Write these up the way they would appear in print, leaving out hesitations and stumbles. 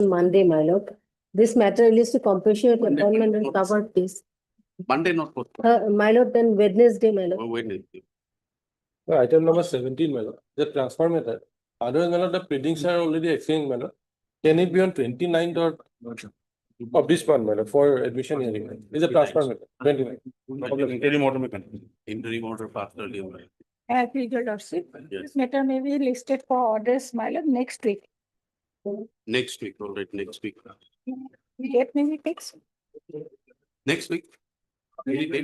Monday, my lord. This matter relates to compassionate appointment and covered case. Monday, not fourth. My lord, then Wednesday, my lord. Wednesday. Item number 17, my lord. The transfer method. Otherwise, my lord, the pleadings are already exchanged, my lord. Can it be on 29th or of this month, my lord, for admission hearing? Is a transfer method. 29th. Interim order may continue. Interim order passed earlier. Your lordship, Yes. this matter may be listed for orders, my lord, next week. Next week, all right, next week. Date may be fixed. Next week.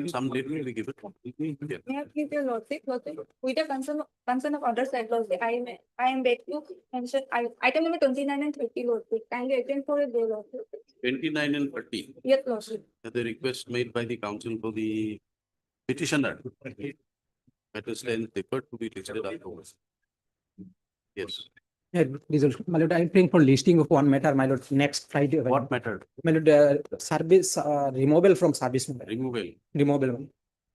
Some date will be given. Yeah. May I please your lordship, with the concern of other side, lordship, I am beg to mention item number 29 and 30, lordship. Kindly attend for a day, lordship. 29 and 30. Yes, lordship. The request made by the council for the petitioner. That is then deferred to be listed afterwards. Yes. Yeah, my lord, I'm praying for listing of one matter, my lord, next Friday. What matter? My lord, service, removal from service. Removal. Removal.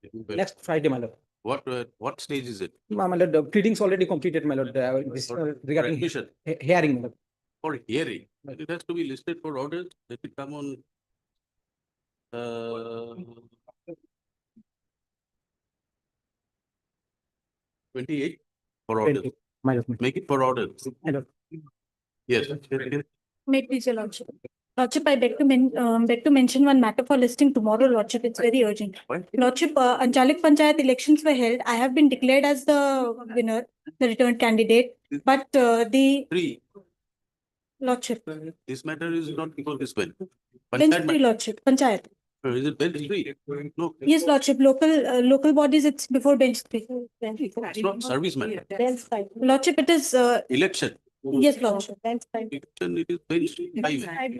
Removal. Next Friday, my lord. What stage is it? My lord, the pleadings already completed, my lord, this, regarding admission. Hearing, my lord. For hearing. It has to be listed for orders. Let it come on. 28 for orders. My lord. Make it for orders. My lord. Yes. May please your lordship. Lordship, I beg to mention one matter for listing tomorrow, lordship. It's very urgent. What? Lordship, Anchalik Panchayat elections were held. I have been declared as the winner, the returned candidate. But the Three. lordship, This matter is not before this one. bench Panchayat three, lordship, Panchayat. Is it bench three? No. Yes, lordship, local bodies, it's before bench three. It's not service matter. Bench five. Lordship, it is, Election. yes, lordship, bench five. Election, it is bench five.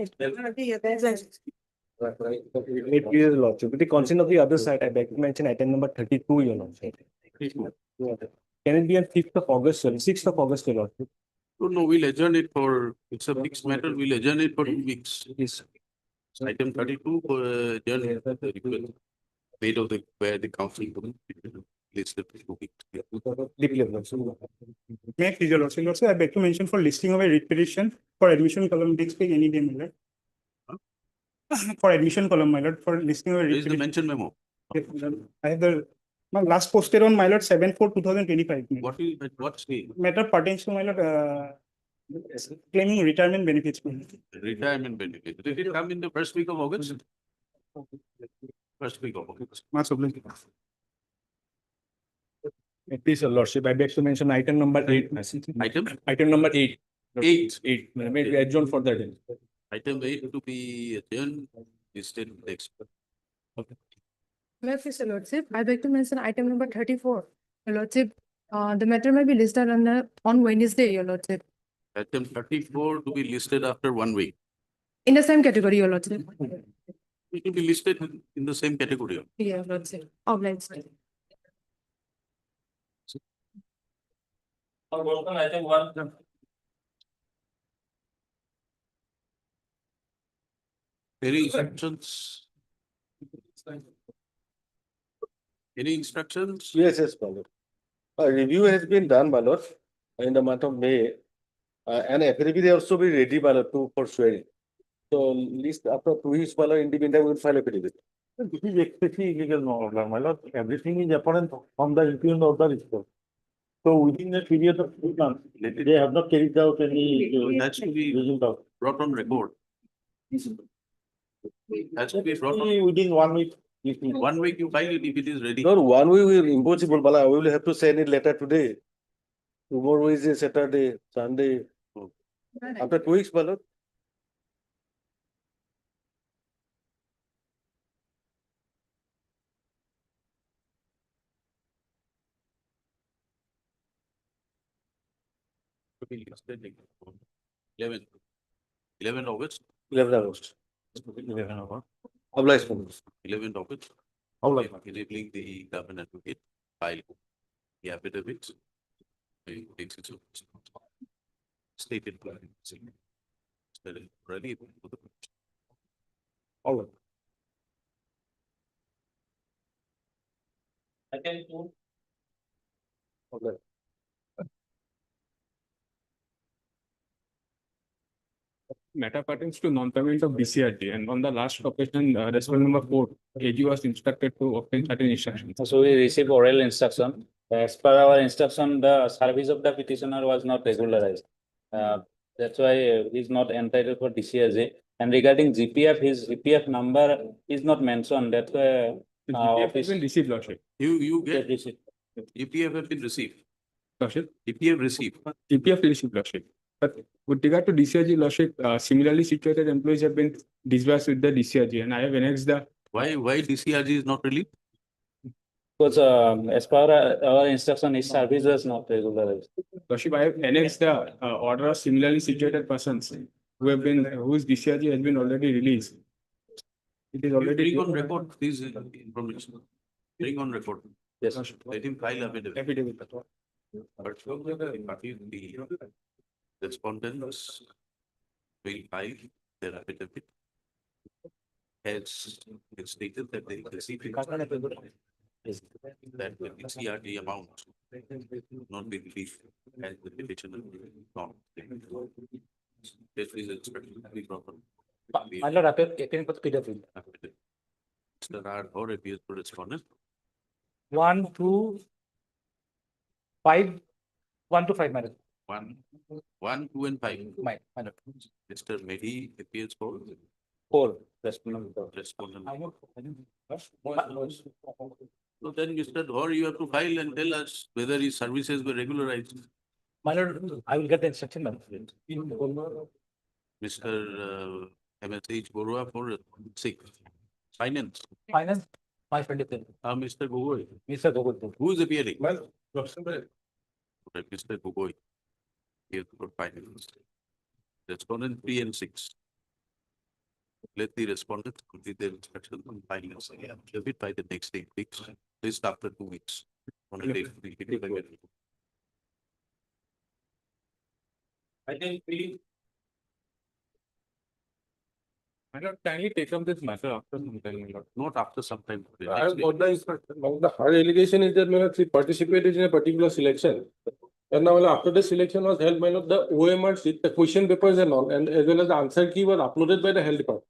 May it please, lordship. With the consent of the other side, I beg to mention item number 32, your lordship. Can it be on 5th of August, 6th of August, your lordship? No, we'll adjourn it for, it's a mixed matter, we'll adjourn it for 2 weeks. Yes. Item 32 for adjourn the request made of the, where the council listed for 2 weeks. Declare, lordship. May I please, your lordship, also I beg to mention for listing of a writ petition for admission column next week any day, my lord. For admission column, my lord, for listing of a There writ is the petition. mention memo. I have the last posted on my lord 7/4/2025. What's the Matter pertains to my lord claiming retirement benefits. My lord. retirement benefit? Did it come in the first week of August? First week of August. Much obliged. Please, your lordship, I beg to mention item number 8. Item number 8. 8. May we adjourn for that day. Item 8 to be adjourned is still next. May I please, your lordship, I beg to mention item number 34. Your lordship, the matter may be listed on Wednesday, your lordship. Item 34 to be listed after 1 week. In the same category, your lordship. It will be listed in the same category. Yeah, your lordship. Obliged. Item 1. Any instructions? Any instructions? Yes, my lord. A review has been done, my lord, in the month of May. And affidavit also be ready, my lord, for swearing. So, least after 2 weeks, my lord, in the meantime, we will file affidavit. This is especially illegal, no, my lord. Everything is apparent from the impugn of the report. So within a period of 2 months, they have not carried out any. That's to be result. brought on record. That's to be brought on. Within 1 week. 1 week you file it if it is ready. No, 1 week will impossible, Bala. We will have to send it letter today. Tomorrow is a Saturday, Sunday. After 2 weeks, my lord. To be listed like 11 August. 11 August. 11 hours. Obliged, my lord. 11 August. Obliged. Enabling the government advocate file the affidavit. Stated plan. Ready. All right. Obliged. matter pertains to non-payment of BCRT, and on the last occasion, respondent number 4, AG was instructed to obtain certain instructions. So we receive oral instruction. As per our instruction, the service of the petitioner was not regularized. That's why he's not entitled for DCRG. And regarding GPF, his GPF number is not mentioned. That's why GPF has been received, Lordship. You get get this. EPF have been received. Lordship. EPF received. GPF received, Lordship. But with regard to DCRG, Lordship, similarly situated employees have been disbursed with the DCRG, and I have annexed the Why DCRG is not relieved? Because as per our instruction, his service was not regularized. Lordship, I have annexed the order of similarly situated persons whose DCRG has been already released. It is already. Bring on record this information. Bring on record. Yes. Let him file affidavit. Affidavit. But the respondents will file their affidavit. As it's stated that they received that the CRT amount not be released as the petitioner not. This is expected to be proper. My lord, appearing for the PDF. There are or appears to respondent. 1 to 5, 1 to 5, madam. 1, 2, and 5. My lord. Mr. Mehdi appears for 4. Respondent. respondent. So then, Mr. Dhor, you have to file and tell us whether his services were regularized. My lord, I will get the instruction, madam. Mr. MSH Borua for 6. Finance. Finance, my friend is there. Mr. Gogoi. Mr. Gogol. Who is appearing? Well, Right, Mr. Gogoi. Here for finance. Respondent 3 and 6. Let the respondent complete their instruction on finance. Give it by the next 8 weeks. List after 2 weeks. On a day. I think we. My lord, kindly take up this matter after some time, my lord. Not after some time. I have got the instruction. Now the hard allegation is that my lord, she participated in a particular selection. And now after the selection was held, my lord, the OMR sheet, the question papers and all, and as well as the answer key was uploaded by the health department.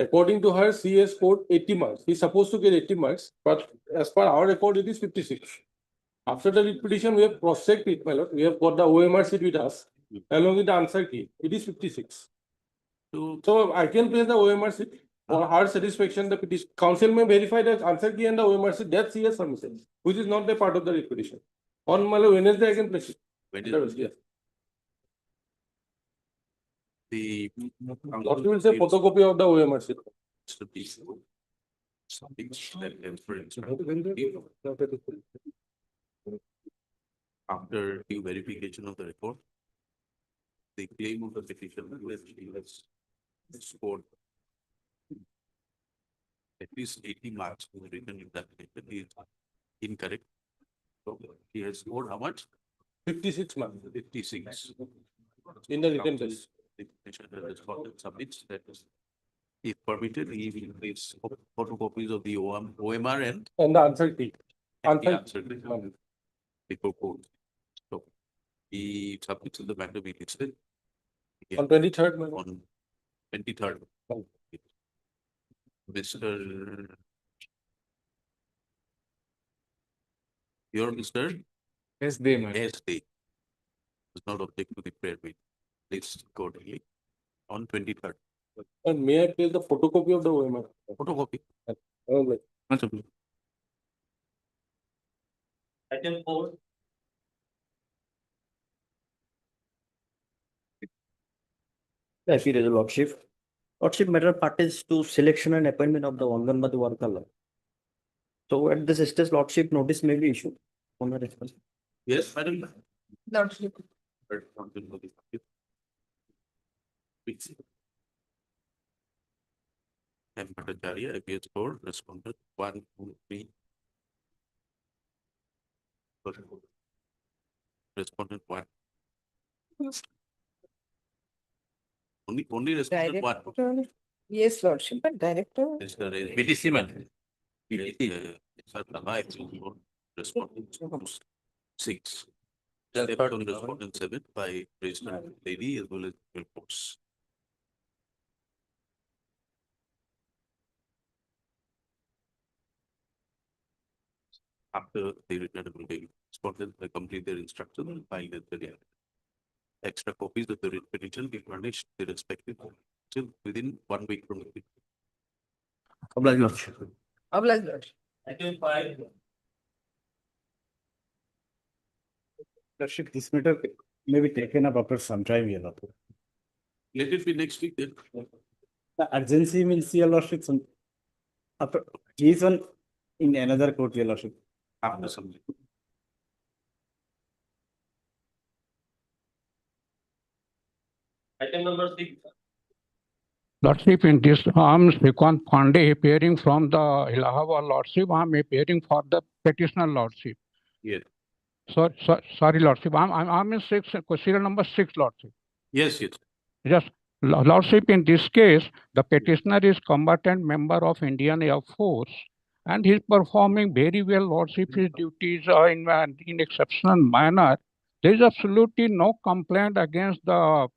According to her, she has scored 80 marks. He's supposed to get 80 marks, but as per our record, it is 56. After the repetition, we have cross-checked it, my lord. We have got the OMR sheet with us, along with the answer key. It is 56. So I can place the OMR sheet for her satisfaction. The petition council may verify the answer key and the OMR sheet that she has submitted, which is not a part of the repetition. On Wednesday, I can place it. Yes. The. What you will say photocopy of the OMR sheet. Something that can, for instance, after due verification of the report, the claim of the petitioner that he has scored at least 80 marks was written in that paper is incorrect. So he has scored how much? 56 marks 56. in the written test. The petitioner respondent submits that if permitted, he will place photocopies of the OMR And the answer key. and the Answer answer before court. So he submits the matter we listed. on 23rd, my lord. On 23rd. Oh. Mr. Your Mr. Yes, they, my lord. S. Day does not object to the prayer meeting. Please accordingly on 23rd. And may I place the photocopy of the OMR? Photocopy. Okay. Item 4. Affidavit, Lordship. Lordship matter pertains to selection and appointment of the Anganwadi worker. So at this stage, Lordship notice may be issued on the response. Yes, madam. Lordship. And Bhattacharya appears for respondent 1, 2, 3. Respondent 1. Only respondent 1. Yes, Lordship, but director. Mr. BTC man. Respondent 6. Left on respondent 7 by President Lady as well as reports. After the written recommendation, respondent will complete their instruction and file it with the extra copies of the written petition be furnished the respective till within 1 week from the. Oblige lordship. Oblige lordship. Lordship, this matter may be taken up after some time, you know. Let it be next week then. The urgency means, your lordship, some, after, he is on in another court, your lordship. After some. Item number 6. Lordship, in this, I'm Srikant Pandey, appearing from the Allahabad Lordship. I'm appearing for the petitioner Lordship. Yes. Sorry, Lordship. I'm in serial number 6, Lordship. Yes, yes. Yes, Lordship, in this case, the petitioner is combatant member of Indian Air Force, and he's performing very well, Lordship. His duties are in exceptional manner. There is absolutely no complaint against the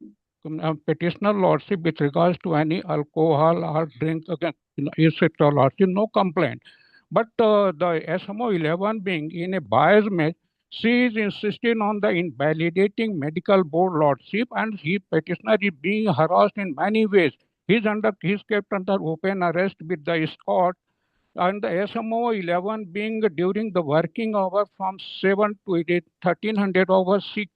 petitioner Lordship with regards to any alcohol or drink against, etc. Lordship, no complaint. But the SMO 11 being in a bias match, she is insisting on the invalidating medical board Lordship, and he petitioner is being harassed in many ways. He's kept under open arrest with the escort, and the SMO 11 being during the working hour from 7 to 1300 hours, she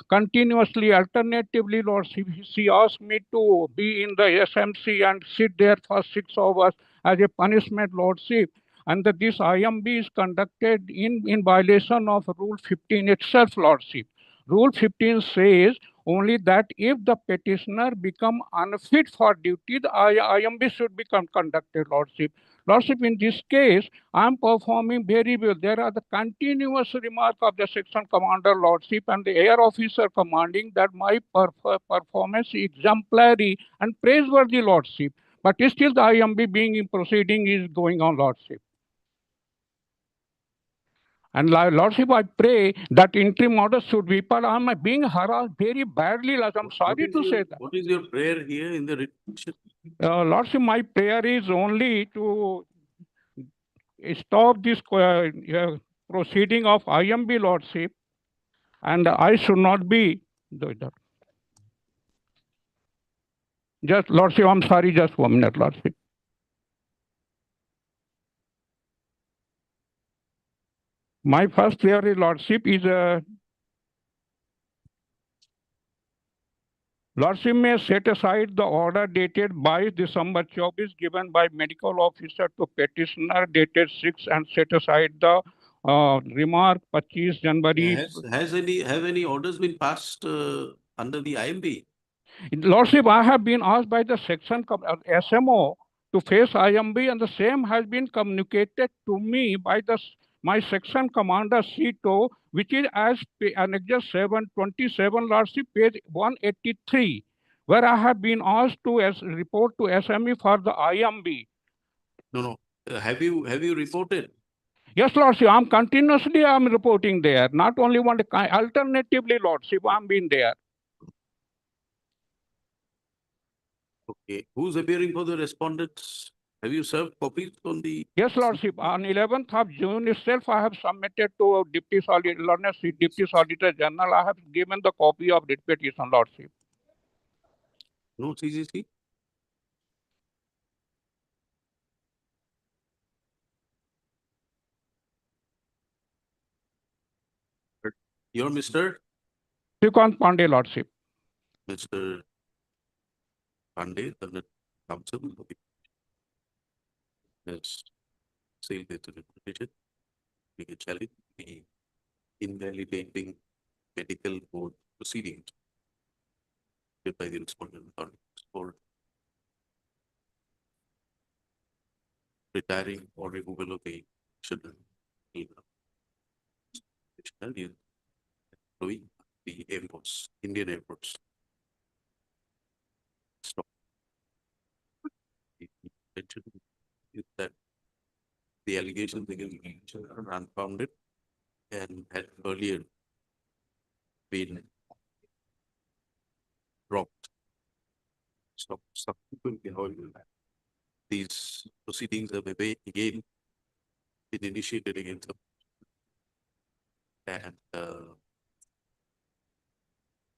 continuously, alternatively, Lord, she asked me to be in the SMC and sit there for 6 hours as a punishment, Lordship. And that this IMB is conducted in violation of Rule 15 itself, Lordship. Rule 15 says only that if the petitioner become unfit for duty, the IMB should become conducted, Lordship. Lordship, in this case, I am performing very well. There are the continuous remark of the section commander, Lordship, and the air officer commanding that my performance is exemplary and praiseworthy, Lordship. But still the IMB being in proceeding is going on, Lordship. And Lordship, I pray that interim order should be, but I'm being harassed very badly. I'm sorry to say that. What is your prayer here in the written? Lordship, my prayer is only to stop this proceeding of IMB, Lordship, and I should not be doing that. Just, Lordship, I'm sorry, just 1 minute, Lordship. My first prayer is, Lordship, is Lordship may set aside the order dated by December 24 given by medical officer to petitioner dated 6 and set aside the remark 25 January. Have any orders been passed under the IMB? Lordship, I have been asked by the section SMO to face IMB, and the same has been communicated to me by my section commander Sito, which is as Annexure 727, Lordship, page 183, where I have been asked to report to SME for the IMB. No. Have you reported? Yes, Lordship, I'm reporting there. Not only one, alternatively, Lordship, I'm been there. Okay. Who's appearing for the respondents? Have you served copies on the? Yes, Lordship. On 11th of June itself, I have submitted to Deputy Solicitor General. I have given the copy of the petition, Lordship. No CCC? You're Mr. Srikant Pandey, Lordship. Mr. Pandey, the council. Yes. Say that to the petition. We can challenge the invalidating medical board proceedings by the respondent authorities for retiring or removal of the children. The airports, Indian airports. Stop. The intention is that the allegations against are unfounded and had earlier been dropped. So subsequently, however, these proceedings have again been initiated against them and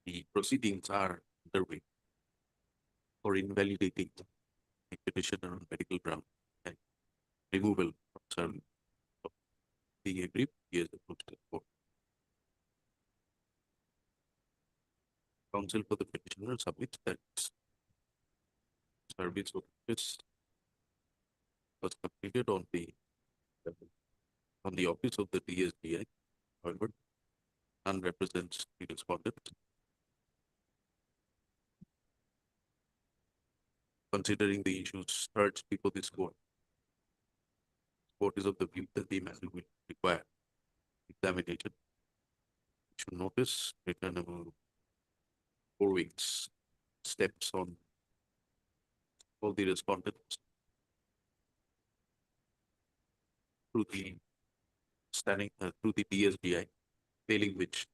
the proceedings are underway for invalidating the petitioner on medical ground and removal from service of the agreement he has approached the court. Counsel for the petitioner submits that service of office was completed on the office of the DSDI. However, none represents the respondent. Considering the issues urged before this court is of the view that the matter will require examination. Issue notice, returnable 4 weeks, steps on all the respondents through the through the DSDI, failing which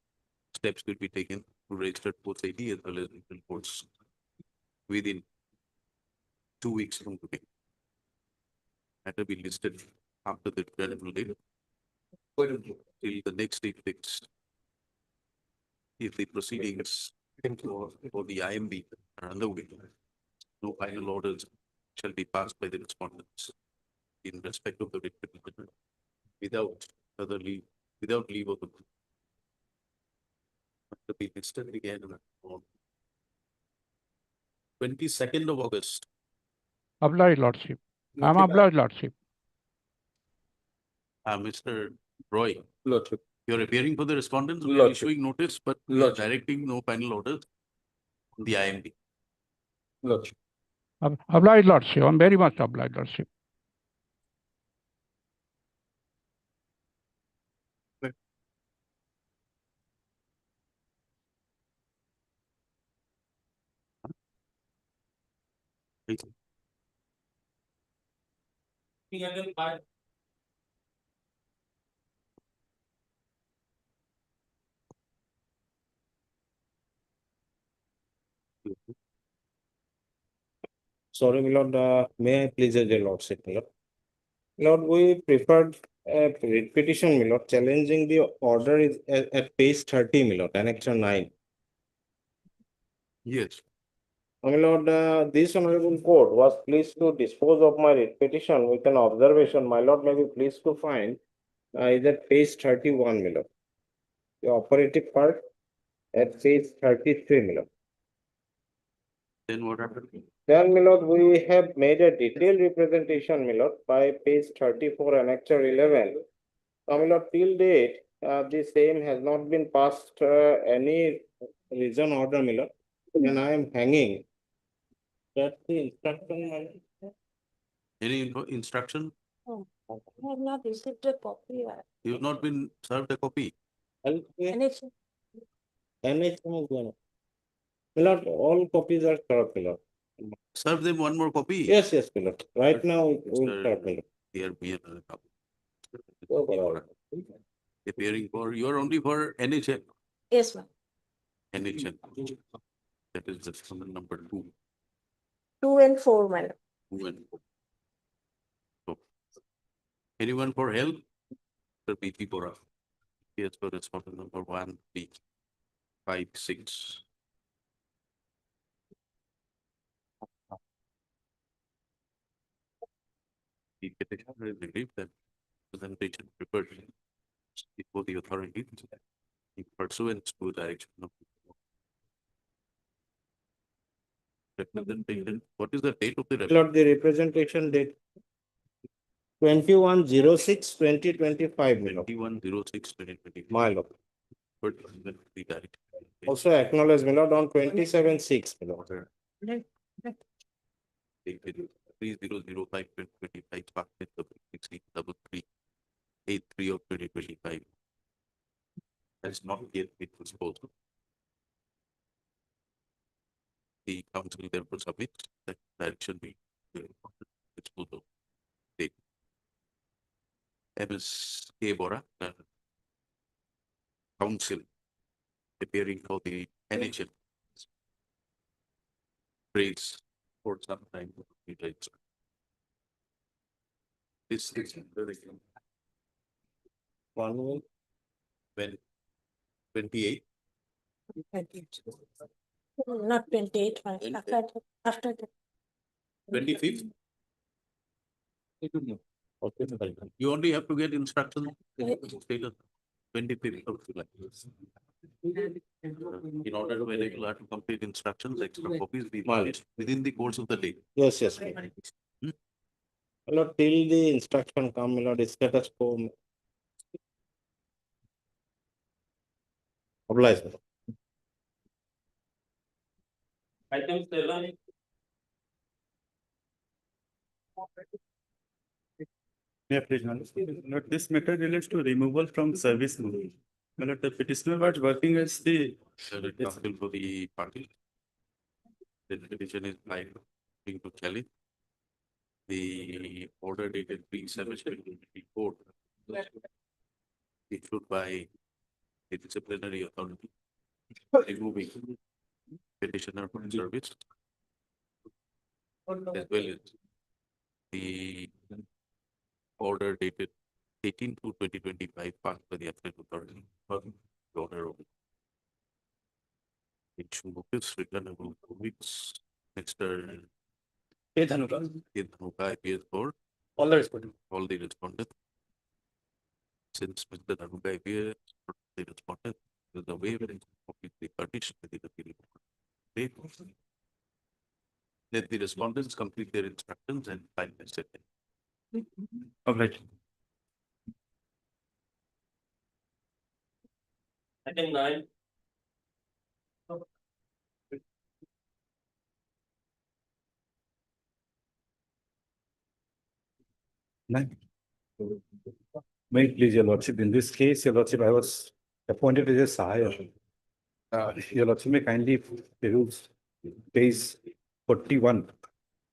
steps will be taken to register both AD as well as reports within 2 weeks from today. Matter be listed after the relevant date till the next date fixed. If the proceedings for the IMB are underway, no final orders shall be passed by the respondents in respect of the writ petition without leave of the court. To be listed again on 22nd of August. Obliged, Lordship. I'm obliged, Lordship. Mr. Roy, Lordship. you're appearing for the respondents, we are Lordship. issuing notice, but we are Lordship. directing no final orders on the IMB. Lordship. Obliged, Lordship. I'm very much obliged, Lordship. Sorry, my lord, may I please ask your lordship, my lord? Lord, we preferred a writ petition, my lord, challenging the order is at page 30, my lord, annexure 9. Yes, My lord, this honorable court was pleased to dispose of my writ petition with an observation. My lord may be pleased to find is at page 31, my lord. The operative part at page 33, my lord. then what happened? Then, my lord, we have made a detailed representation, my lord, by page 34, annexure 11. My lord, till date, the same has not been passed any reason order, my lord, and I am hanging. That's the instruction, my lord. Any instruction? Oh, I have not received a copy. You have not been served a copy. Connection. NHM is one. My lord, all copies are served, my lord. Serve them one more copy. Yes, yes, my lord. Right But now, we will Mr. serve, my lord. Here be another copy. Oh, my lord. Appearing for, you are only for NHN. Yes, ma'am. NHN. That is the summon number 2. 2 and 4, my lord. 2 and 4. So, anyone for help? The BP Bora. Yes, for respondent number 1, 3, 5, 6. The petitioner has believed that presentation prepared before the authority in pursuant to the direction of representation. What is the date of the My lord, the representation date 21/06/2025, my lord. 21/06/2025? My lord. The direction. Also acknowledge, my lord, on 27/6, my lord. Dated 3005/2025, packet of 163383 of 2025. Has not yet been disposed. The council therefore submits that direction be disposal. Date. MS K. Bora, council appearing for the NHN. Praise for some time. This is very One minute. when 28. Not 28, but after that. 25th. You only have to get instructions. Status 25th of July. In order to enable her to complete instructions, extra copies be filed within the course of the day. Yes, yes. My lord, till the instruction come, my lord, the status quo. Oblige. Item 7. Yeah, please, my lord, this matter relates to removal from service. My lord, the petitioner was working as the Counsel for the party. The petition is filed to challenge the order dated 3/7/2024 issued by the disciplinary authority removing petitioner from service as well as the order dated 18/2/2025 passed by the appellate authority. The order of issue notice written about 2 weeks. Mr. Dhanuka appears for All the respondents. all the respondents. Since Mr. Dhanuka appears for the respondent, the waiver is completely furnished with the appeal. Let the respondents complete their instructions and file their statement. Oblige. Item 9. May it please your lordship, in this case, your lordship, I was appointed as a Sahaya. Your lordship may kindly peruse page 41.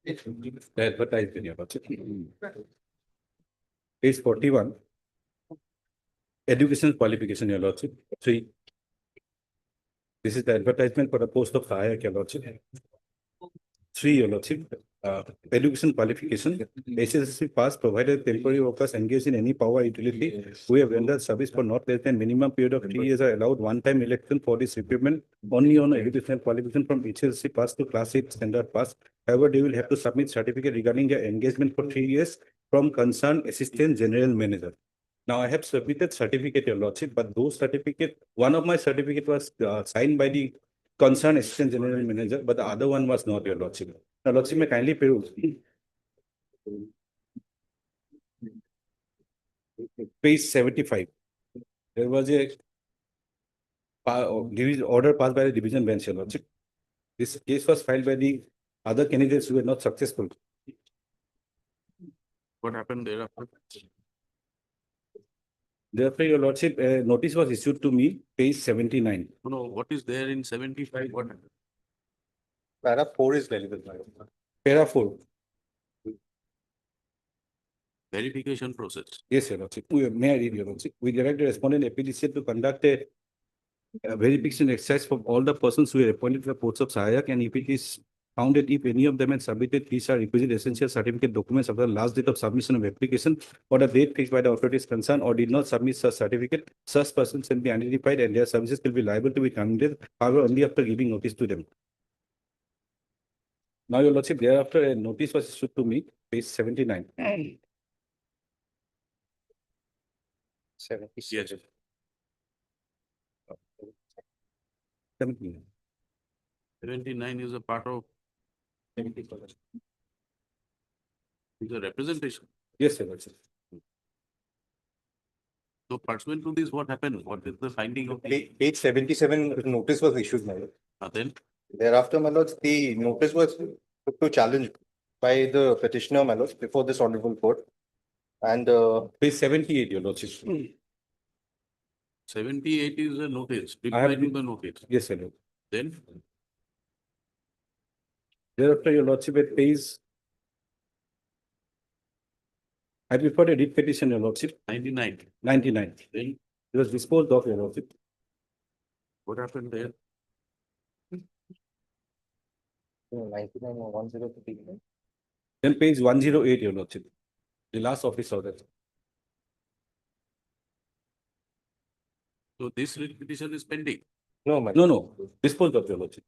The advertisement, your lordship. Page 41. Education qualification, your lordship. 3. This is the advertisement for the post of Sahaya, your lordship. 3, your lordship. Education qualification, SSC pass provided temporary workers engaged in any power utility who have rendered service for not less than minimum period of 3 years are allowed one-time election for this recruitment only on educational qualification from HSC pass to class 8 standard pass. However, they will have to submit certificate regarding their engagement for 3 years from concerned assistant general manager. Now, I have submitted certificate, your lordship, but those certificate, one of my certificate was signed by the concerned assistant general manager, but the other one was not, your lordship. Now, lordship may kindly peruse. Page 75. There was a order passed by the division bench, your lordship. This case was filed by the other candidates who were not successful. What happened thereafter? Therefore, your lordship, a notice was issued to me, page 79. No, what is there in 75? What happened? Para 4 is relevant. Para 4. Verification process. Yes, your lordship. May I read, your lordship? We direct the respondent application to conduct a verification exercise for all the persons who are appointed to the posts of Sahayak, and if it is found that if any of them had submitted these are requisite essential certificate documents after the last date of submission of application or the date fixed by the authorities concerned or did not submit such certificate, such persons can be identified and their services will be liable to be terminated, however, only after giving notice to them. Now, your lordship, thereafter a notice was issued to me, page 79. 76. Yes. 79. 79 is a part of is a representation. Yes, your lordship. So pursuant to this, what happened? What is the finding of the? Page 77 notice was issued, my lord. Then Thereafter, my lords, the notice was put to challenge by the petitioner, my lords, before this honorable court. And Page 78, your lordship. 78 is a notice, I have reply to the notice. Yes, your lord. Then Thereafter, your lordship, at page I preferred a writ petition, your lordship, 99. 99. Then It was disposed of, your lordship. what happened there? 99 or 103. Then page 108, your lordship, the last office order. So this writ petition is pending. No, my No, no, disposed of, your lordship.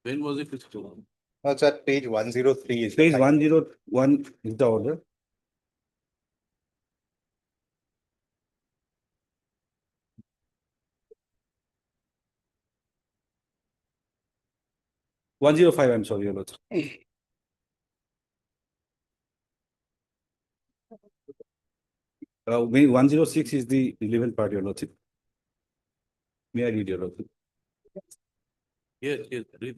When was it disposed? It's at page 103. Is Page 101 is the order. One zero five, I'm sorry, your lordship. May 106 is the relevant part, your lordship. May I read, your lordship? Yes, yes, read.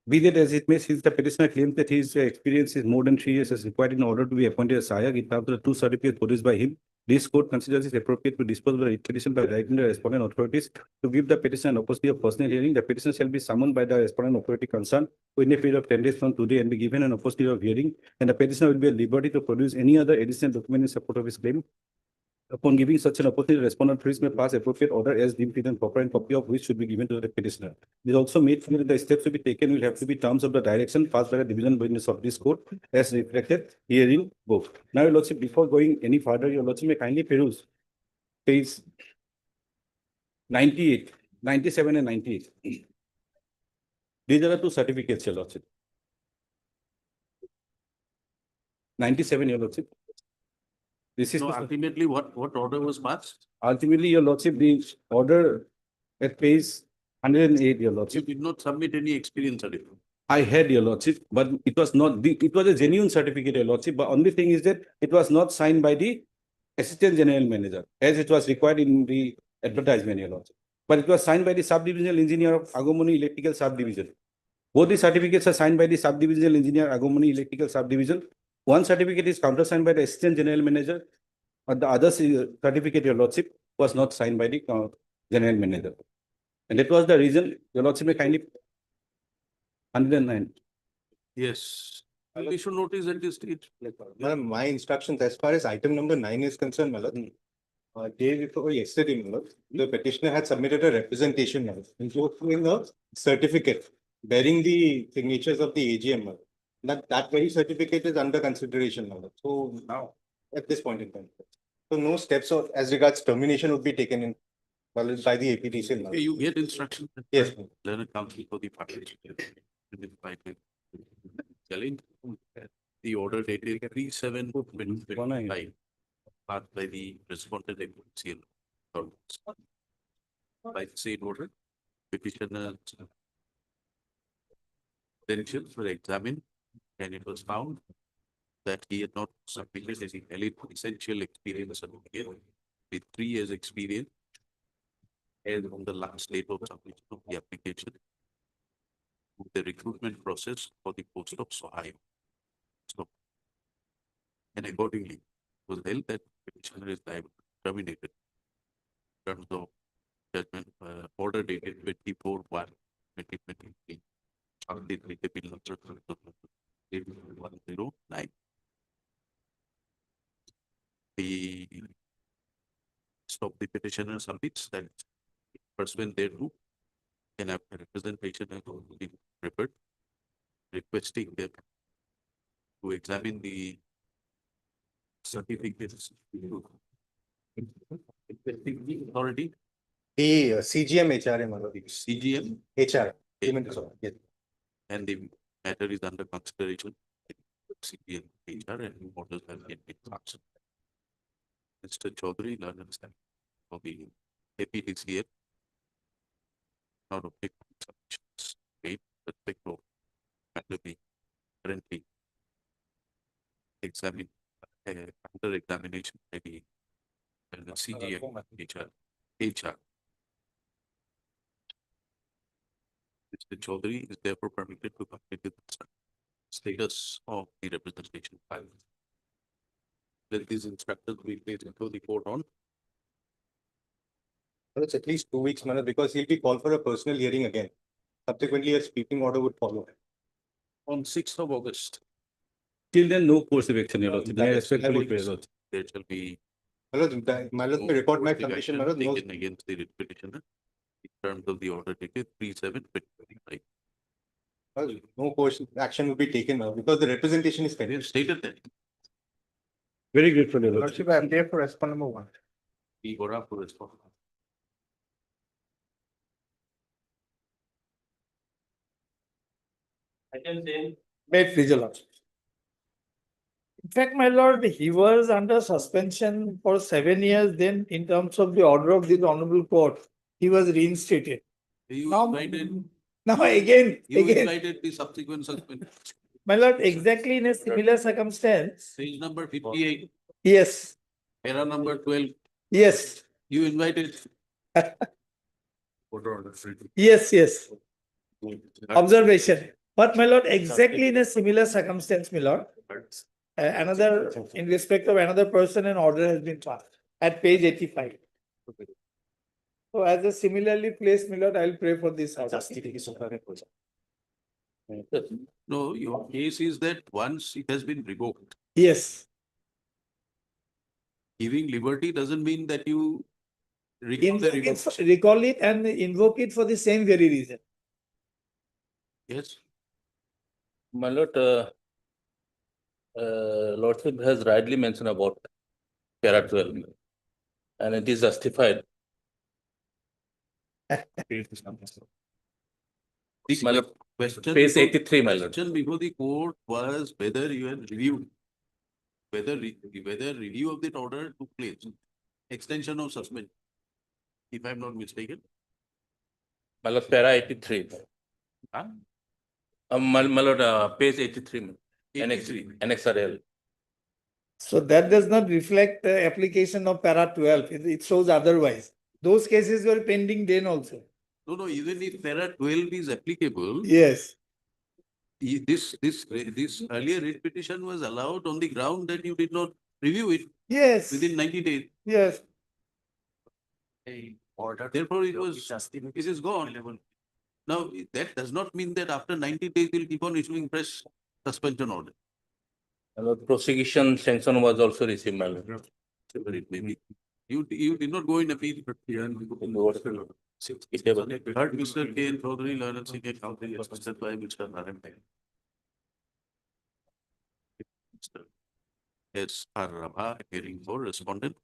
Be that as it may, since the petitioner claims that his experience is more than 3 years as required in order to be appointed as Sayak, in terms of the two certificates produced by him, this court considers it appropriate to dispose of the petition by directing the respondent authorities to give the petitioner an opportunity of personal hearing. The petitioner shall be summoned by the respondent authority concerned within a period of 10 days from today and be given an opportunity of hearing, and the petitioner will be at liberty to produce any other additional document in support of his claim. Upon giving such an opportunity, respondent please may pass appropriate order as deemed fit and proper, and copy of which should be given to the petitioner. It is also made clear that the steps to be taken will have to be terms of the direction passed by the division witness of this court as reflected herein both. Now, your lordship, before going any further, your lordship may kindly peruse page 98, 97 and 98. These are the two certificates, your lordship. 97, your lordship. This is So the- ultimately, what order was passed? ultimately, your lordship, the order at page 108, your You lordship. did not submit any experience certificate. I had, your lordship, but it was not the, it was a genuine certificate, your lordship, but only thing is that it was not signed by the assistant general manager, as it was required in the advertisement, your lordship. But it was signed by the subdivisional engineer of Agomoni Electrical Subdivision. Both the certificates are signed by the subdivisional engineer Agomoni Electrical Subdivision. One certificate is countersigned by the assistant general manager, but the other certificate, your lordship, was not signed by the general manager. And that was the reason, your lordship may kindly 109. Yes. We should notice that this state. Madam, my instructions as far as item number 9 is concerned, my lord. Day before yesterday, my lord, the petitioner had submitted a representation, my lord, including a certificate bearing the signatures of the AGM, my lord. That very certificate is under consideration, my lord. So now, at this point in time. So no steps as regards termination would be taken in by the APTC, my lord. Okay, you get instruction. Yes, ma'am. Learned counsel for the party. Telling the order dated 3/7/2025 passed by the respondent agency. By the said order, petitioner's credentials were examined, and it was found that he had not submitted any valid essential experience certificate with 3 years experience as on the last date of submission of the application to the recruitment process for the post of Sohio. So, and accordingly, it was held that petitioner is liable to be terminated in terms of judgment order dated 24/1/2023. Update bill number 109. The stop the petitioner submits that pursuant thereto can have a representation and be prepared, requesting them to examine the certificates. Requesting the authority, The CGM HRM, my lord. CGM, HR. Yes. and the matter is under consideration. CGM, HR, and orders have been passed. Mr. Chaudhary, learned for the APDCL. Not object to submissions made with respect to matter being currently examined under examination by the CGM HR. Mr. Chaudhary is therefore permitted to complete the status of the representation file. Let these instructors be placed into the court on Well, it's at least 2 weeks, my lord, because he'll be called for a personal hearing again. Subsequently, a speaking order would follow. 6th of August. Till then, no course of action, your lordship. May I That is- respectfully I would- pray, your lordship. There shall be My lord, the report my course of submission, my action lord, no, taken against the writ petitioner in terms of the order dated 3/7/2025. no course of action will be taken now because the representation is They pending. have stated that Very grateful, your lordship. I am there for respond number 1. we got up to respond. May please your lordship. In fact, my lord, he was under suspension for 7 years. Then, in terms of the order of this honorable court, he was reinstated. You Now, invited, now again, you again, invited the subsequent suspension. my lord, exactly in a similar circumstance. Page number 58, Yes, error number 12, yes, you invited. yes, yes. Observation. But my lord, exactly in a similar circumstance, my lord, another, in respect of another person, an order has been passed at page 85. So as a similarly placed, my lord, I'll pray for this order. No, your case is that once it has been revoked, Yes. giving liberty doesn't mean that you recall the revocation. Recall it and invoke it for the same very reason. Yes, My lord, Lordship has rightly mentioned about para 12, and it is justified. My lord, question. page 83, my lord. Question before the court was whether you had reviewed, whether review of that order took place, extension of suspension, if I'm not mistaken. My lord, para 83. Huh? My lord, page 83. Annex 83. Annex RL. So that does not reflect the application of para 12. It shows otherwise. Those cases were pending then also. No, even if para 12 is applicable, Yes. this earlier writ petition was allowed on the ground that you did not review it Yes. within 90 days. Yes. Therefore, it is gone. Now, that does not mean that after 90 days, we'll keep on issuing fresh suspension order. My lord, prosecution sanction was also received, my lord. Whatever it may be. You did not go in appeal. Heard Mr. K. Chaudhary, learned senior counsel, assisted by Mr. Narayan. Yes, R. Rabha, hearing for respondent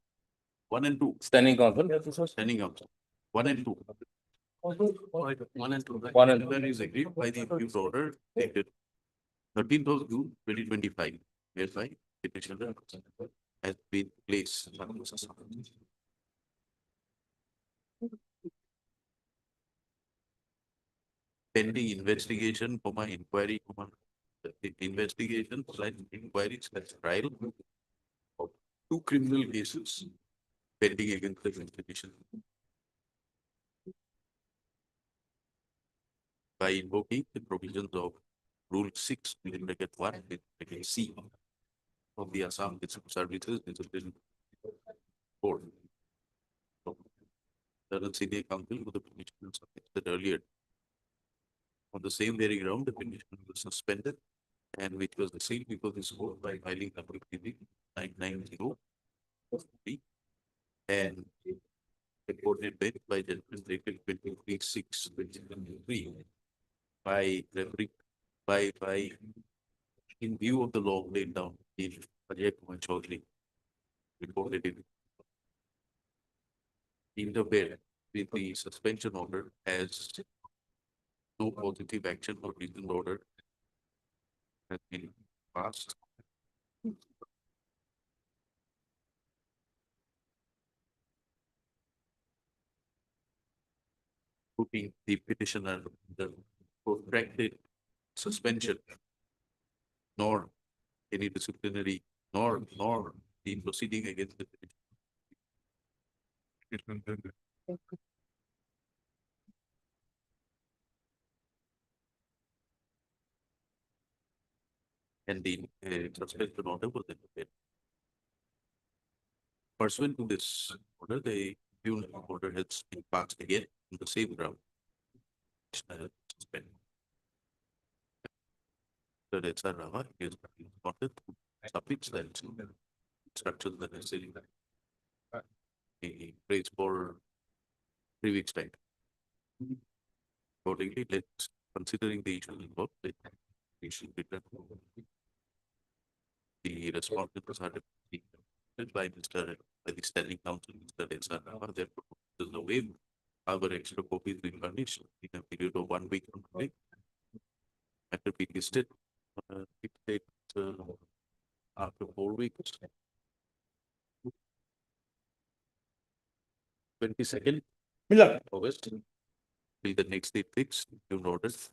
1 and 2. Standing counsel. Standing counsel 1 and 2. 1 and 2. One and two. That is agreed by the accused order dated 13th of June 2025. Hereby, petitioner has been placed. Pending investigation, inquiry, investigation, inquiry, trial of 2 criminal cases pending against the institution. By invoking the provisions of Rule 6, bracket 1, bracket C of the Assam Services Discipline Board. The senior counsel for the petitioner submitted earlier. On the same very ground, the petition was suspended and which was received before this court by filing number 990 and reported by judgment dated 23/6/2023 by in view of the law laid down in Ajay Kumar Chaudhary reported it interfered with the suspension order as no positive action or reasoned order has been passed. Putting the petitioner the protracted suspension, nor any disciplinary, nor the proceeding against the petitioner. And the suspension order was interfered. Pursuant to this order, the tribunal order has been passed again on the same ground. Suspend. The Redsa Rava is responded to submits that instructions that necessary. He prays for 3 weeks time. Accordingly, let's considering the issue involved, we should return. The respondents are by the standing counsel, Mr. Redsa Rava, therefore, there's no way our extra copies will be furnished in a period of 1 week from today. matter be listed, keep date, after 4 weeks. 22nd Miller, August, be the next date fixed, you notice.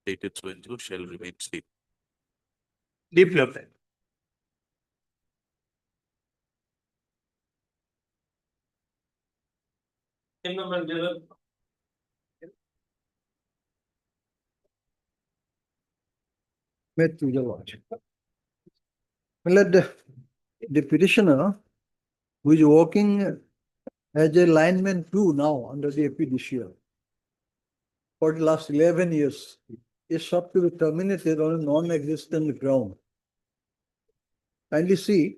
Dated so and so shall remain state. development. Met to the lodge. Let the petitioner who is working as a lineman too now under the APDCL for the last 11 years is sought to be terminated on a non-existent ground. Kindly see,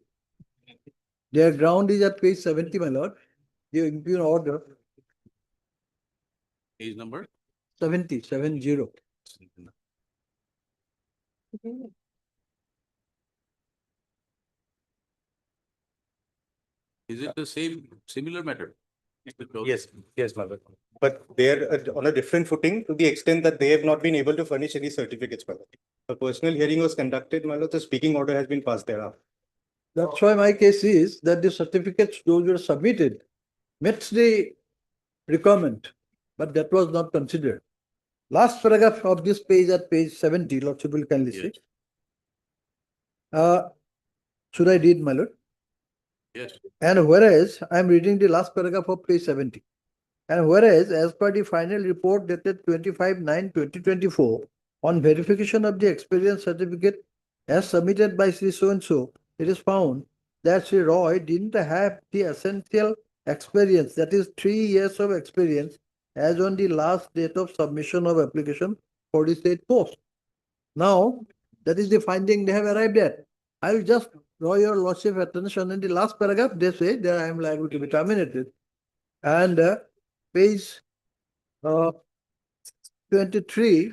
their ground is at page 70, my lord. You impugn order Page number? 70, 70. Is it the same, similar matter? Yes, yes, my lord. But they're on a different footing to the extent that they have not been able to furnish any certificates, my lord. A personal hearing was conducted, my lord, the speaking order has been passed thereafter. That's why my case is that the certificates those were submitted met the requirement, but that was not considered. Last paragraph of this page at page 70, Lordship will kindly see. Should I read, my lord? Yes. And whereas I am reading the last paragraph of page 70. And whereas, as per the final report dated 25/9/2024, on verification of the experience certificate as submitted by Sri so-and-so, it is found that Sri Roy didn't have the essential experience, that is 3 years of experience, as on the last date of submission of application for the state post. Now, that is the finding they have arrived at. I will just draw your lordship attention in the last paragraph, they say that I am liable to be terminated. And page 23,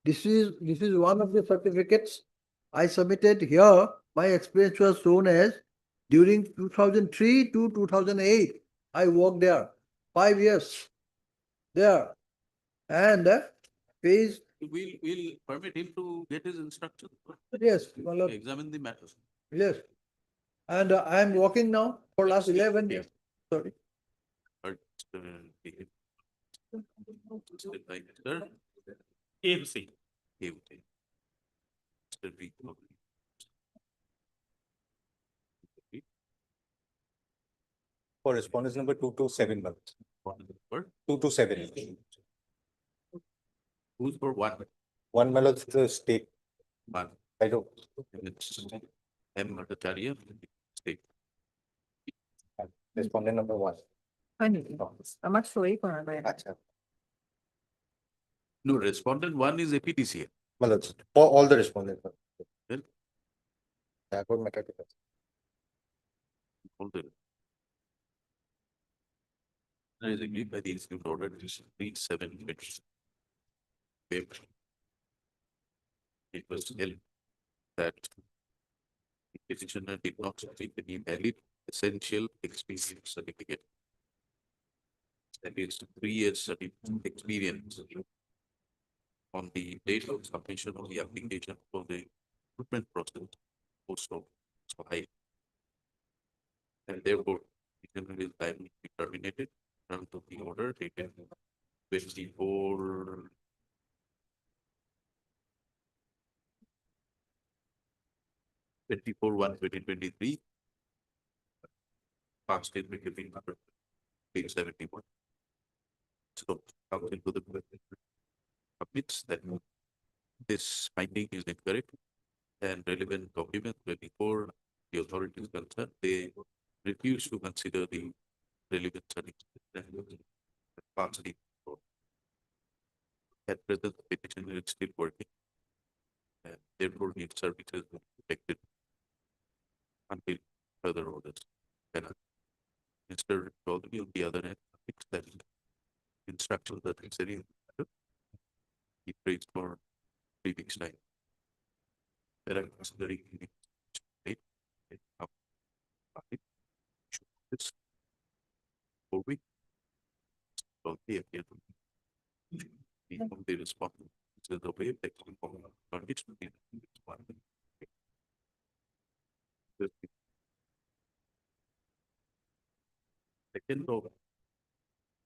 this is one of the certificates I submitted here. My experience was shown as during 2003 to 2008. I worked there 5 years there. And page, We'll permit him to get his instructions. yes, my lord, Examine the matters. yes. And I am working now for last 11 years. Sorry. Sir, AMC. For respondents number 227, my lord. 227. Who's for one? One, my lord, the state. One. I don't. It's M. Bhattacharya, state. Respondent number 1. আমার সই করা যায় না। Acha. No, respondent one is APDCA. My lord, for all the respondents. Well, Backward matter to that. all the. That is agreed by the institute order, read 7 minutes. It was held that the petitioner did not submit any valid essential experience certificate. That is 3 years experience on the date of submission of the application for the recruitment process also high. And therefore, petitioner is liable to be terminated from the order dated 24 24/1/2023. Past date becoming page 71. So, counsel to the admits that this finding is incorrect and relevant documents were before the authorities concerned, they refuse to consider the relevant certificate. At present, the petitioner is still working and therefore his services will be protected until further orders. Mr. Chaudhary, on the other hand, thinks that instructions are necessary. He prays for 3 weeks' time. There are considering this 4 weeks. from here. From the response. So the way they come from it's second row.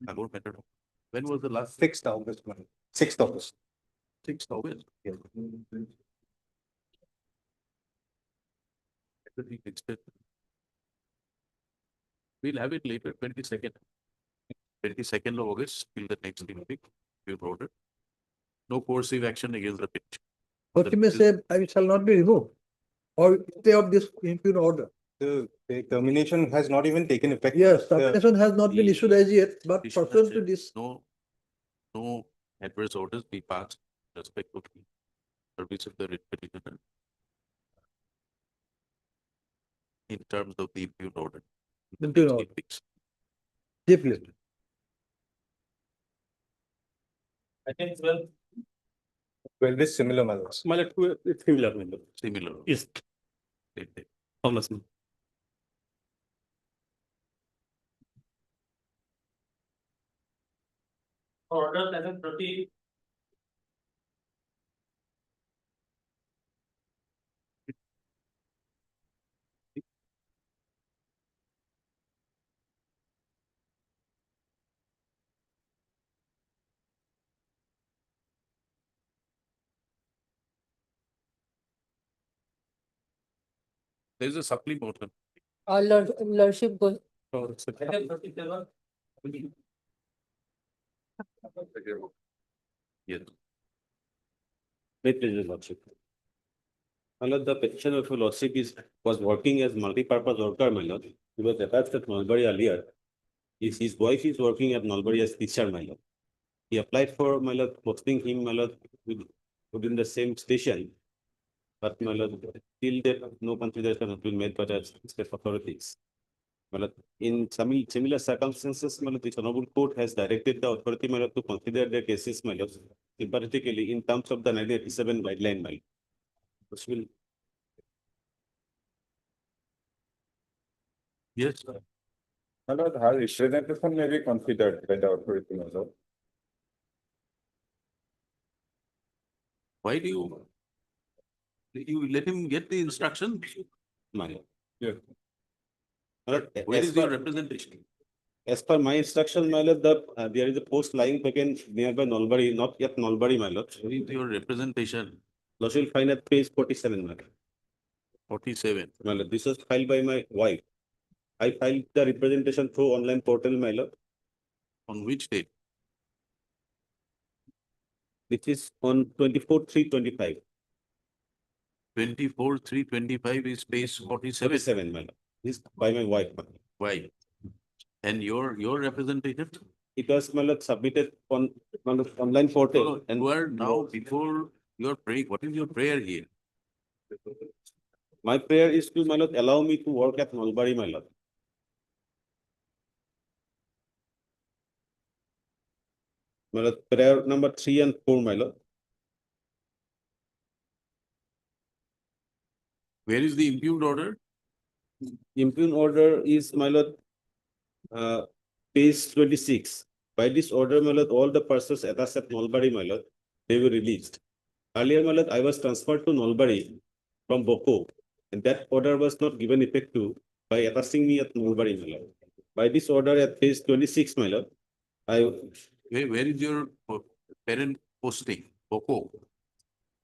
I don't matter. When was the last? 6th August, 6th August. 6th August? Yeah. We'll have it later, 22nd. 22nd of August, till the next meeting, we wrote it. No coercive action against the pitch. What you may say, I shall not be removed or stay of this impugn order. The termination has not even taken effect. Yes, termination has not been the issued as yet, but petitioner pursuant to said this, no adverse orders be passed with respect to the service of the writ petitioner in terms of the impugn order. Impugn order. Fixed. deeply. I think, well, Well, this similar matters. It's similar, my lord. Similar. Yes. Thomas. order 1130. There is a supplemental. Lordship goes. Item 37. Yes. May please, Your Lordship. My lord, the petition of your lordship was working as multi-purpose worker, my lord. He was attached at Nalbari earlier. His wife is working at Nalbari as teacher, my lord. He applied for, my lord, posting him, my lord, within the same station. But, my lord, till date, no consideration has been made by the state authorities. My lord, in some similar circumstances, my lord, the honorable court has directed the authority, my lord, to consider their cases, my lord, particularly in terms of the 1987 guideline, my lord. This will. Yes, sir. My lord, her representation may be considered by the authority, my lord. Why do you let him get the instruction? My lord. Yes. My lord, Where as is your per- representation? As per my instruction, my lord, there is a post lying vacant nearby Nalbari, not yet Nalbari, my lord. Where is your representation? Lodge will find at page 47, my lord. 47. My lord, this was filed by my wife. I filed the representation through online portal, my lord. On which date? This is on 24/3/25. 24/3/25 is page 47. 47, my lord. This is by my wife, my lord. Why? And your representative? It was, my lord, submitted on the online portal. And where now before your prayer, what is your prayer here? My prayer is to, my lord, allow me to work at Nalbari, my lord. My lord, prayer number 3 and 4, my lord. Where is the impugned order? Impugned order is, my lord, page 26. By this order, my lord, all the persons attached at Nalbari, my lord, they were released. Earlier, my lord, I was transferred to Nalbari from Boko, and that order was not given effect to by attaching me at Nalbari, my lord. By this order at page 26, my lord, Where is your parent posting? Boko.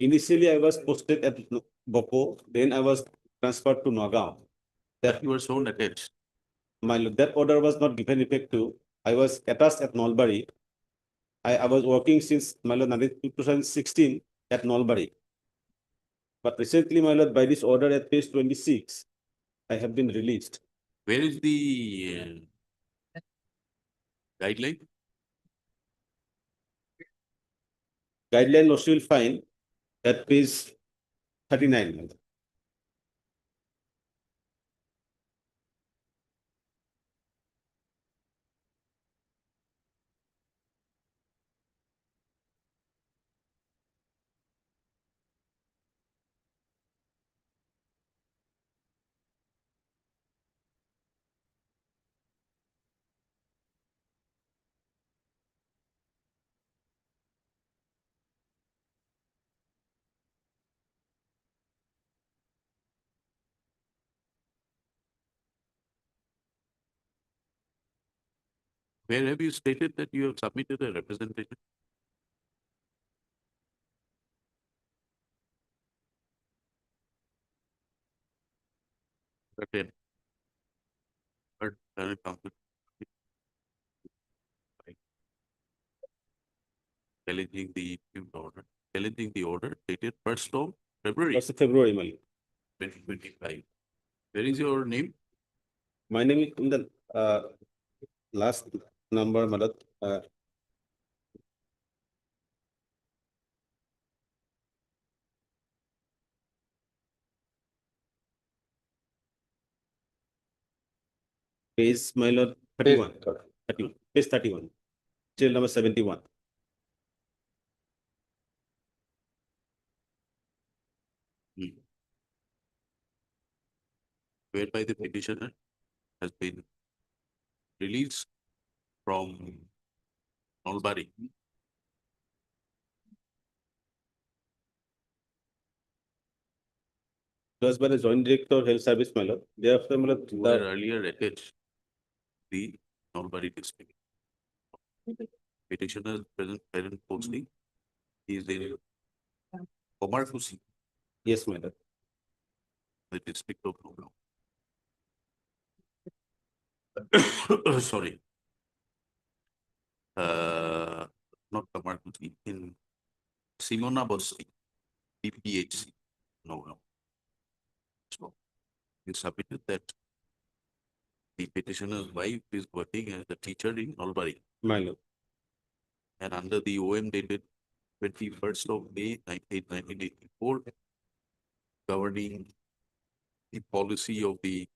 initially I was posted at Boko, then I was transferred to Nagaon. That you were shown attached. My lord, that order was not given effect to. I was attached at Nalbari. I was working since, my lord, 2016 at Nalbari. But recently, my lord, by this order at page 26, I have been released. Where is the guideline? Guideline also will find at page 39. my lord. Where have you stated that you have submitted a representation? Certain. But Learned Counsel. Challenging the order, dated 1st of February First of February, my lord. 2025. Where is your name? My name is in the last number, my lord. Page, my lord, 31. 31. Page 31. Till number 71. Whereby the petitioner has been released from Nolbari. Plus by the Joint Director Health Service, my lord. Thereafter, my lord, Who were earlier attached the Nolbari district. Petitioner's present parent posting is in Komarkusi, yes, my lord. the district of Nogam. Sorry. Not Komarkusi, in Simona Bosti, PPHC, Nogam. So, you submitted that the petitioner's wife is working as a teacher in Nolbari. My lord. And under the OM dated 21st of May 1984, governing the policy of the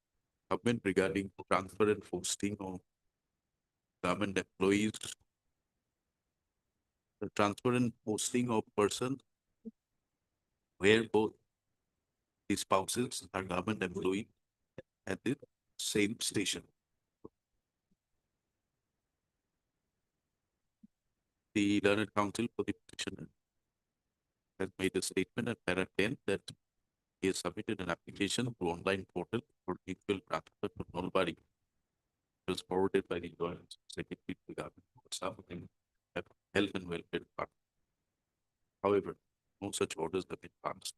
government regarding transfer and posting of government employees, the transfer and posting of persons where both the spouses are government employee at the same station. The Learned Counsel for the petitioner has made a statement at para 10 that he has submitted an application to online portal for equal transfer to Nolbari. It was forwarded by the Joint Secretary to the Government Staff and Health and Welfare Department. However, no such orders have been passed.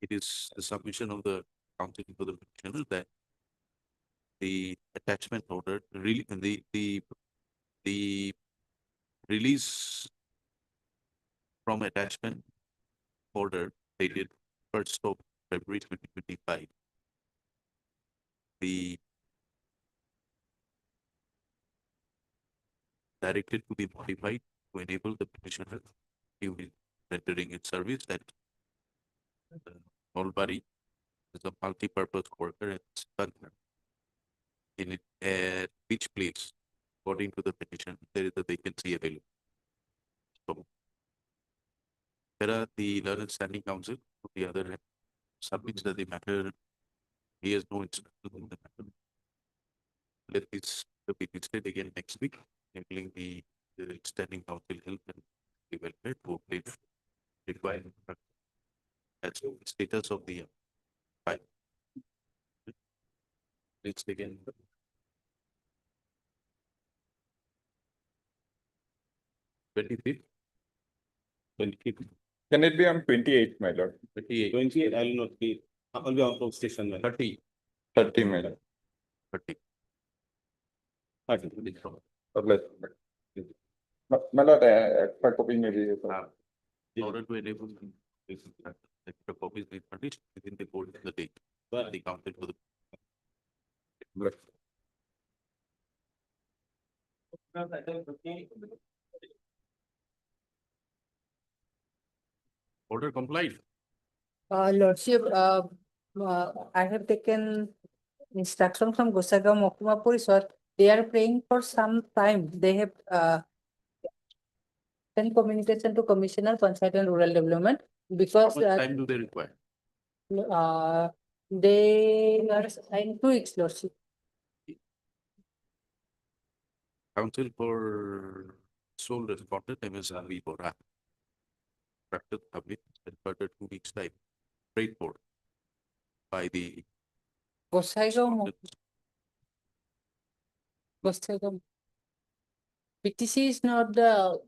It is the submission of the council to the petitioner that the attachment order really the release from attachment order dated 1st of February 2025. The directed to be modified to enable the petitioner during rendering its service that Nolbari is a multi-purpose worker at Stuntman. In it, at which place, according to the petition, there is a vacancy available. So, there are the Learned Standing Council, on the other hand, submits that the matter, he has no instruction in the matter. Let this be listed again next week, enabling the Standing Council Health and the Welfare to update required. That's the status of the file. Let's begin. Twenty-fifth. 28th. Can it be on 28th, my lord? 28th. 28th, I will not be, I will be out of station, my lord. 30. 30, my lord. 30. God bless. My lord, extra copy maybe. In order to enable this, extra copies be furnished within the code of the date. The council for the. Bless. Order complied. Lordship, I have taken instruction from Gusagaon Mohkuma Parishad. They are praying for some time. They have sent communication to Commissioner Panchayat and Rural Development because How much time do they require? They are assigned 2 weeks, Lordship. Council for sole respondent MSRV Bora. practice published in further 2 weeks' time. Prayed for by the PTC is not the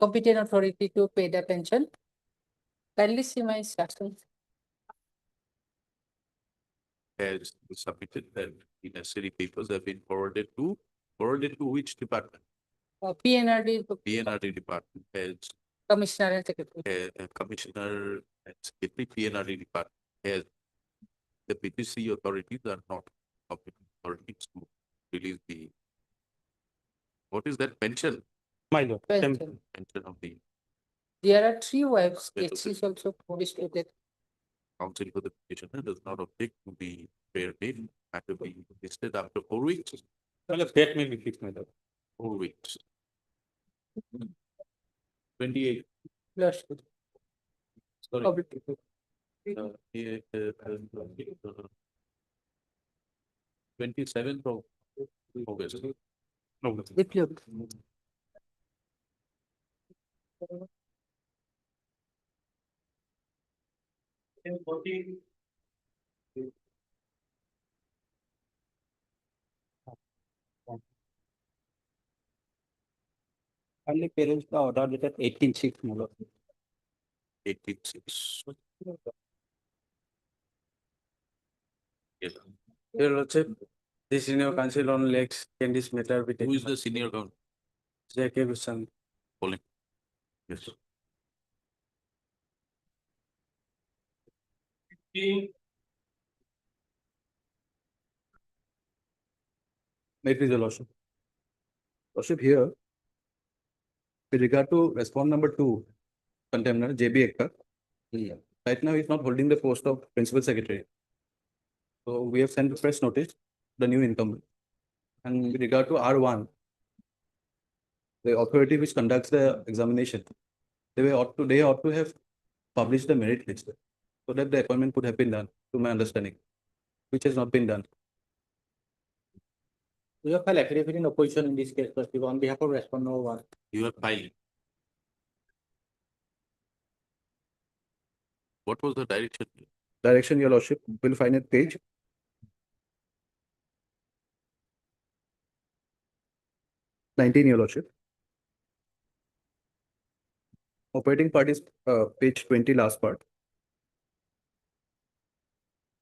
competent authority to pay the pension. Kindly see my instructions. has submitted that the necessary papers have been forwarded to which department? PNRD, PNRD department has Commissioner and Secretary. Commissioner and Secretary PNRD department has the PTC authorities are not competent authorities to release the what is that pension? My lord. Pension. Pension of the There are 3 wives. Well, It is also stated. counsel for the petitioner does not object to the fair date and to be listed after 4 weeks. Well, that may be fixed, my lord. 4 weeks. 28. Yes. Sorry. Public. Yeah, 27th of August. No. Deployed. Only parents the order dated 18/6, my lord. 86. Yes. Your Lordship, the senior counsel on legs can this matter be Who taken? is the senior counsel? J.K. Busam. Polling. Yes. May it please your lordship. Lordship here. With regard to respond number 2, contender JB Ekka. Right now he's not holding the post of principal secretary. So we have sent a press notice, the new incumbent. And with regard to R1, the authority which conducts the examination, they ought to have published the merit list so that the appointment could have been done, to my understanding, which has not been done. We have filed affidavit in opposition in this case, Lordship, on behalf of respondent number 1. You are filing. What was the direction? Direction, your lordship, will find it page 19, your lordship. Operating part is page 20, last part.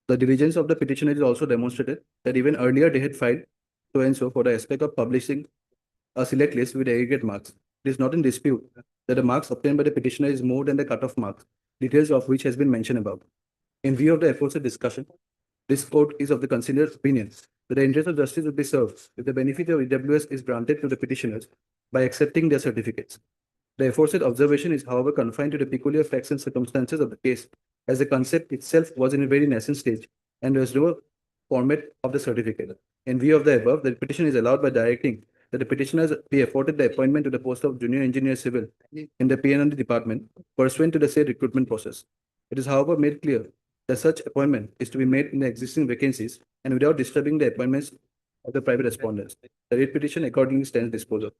The diligence of the petitioner is also demonstrated that even earlier they had filed so and so for the aspect of publishing a select list with aggregate marks. It is not in dispute that the marks obtained by the petitioner is more than the cutoff marks, details of which has been mentioned above. In view of the aforesaid discussion, this court is of the considered opinion that the interest of justice would be served if the benefit of EWS is granted to the petitioners by accepting their certificates. The aforesaid observation is, however, confined to the peculiar facts and circumstances of the case, as the concept itself was in a very nascent stage and there was no format of the certificate. In view of the above, the petition is allowed by directing that the petitioners be afforded the appointment to the post of junior engineer civil in the PNRD department pursuant to the said recruitment process. It is, however, made clear that such appointment is to be made in the existing vacancies and without disturbing the appointments of the private respondents. The writ petition accordingly stands disposal.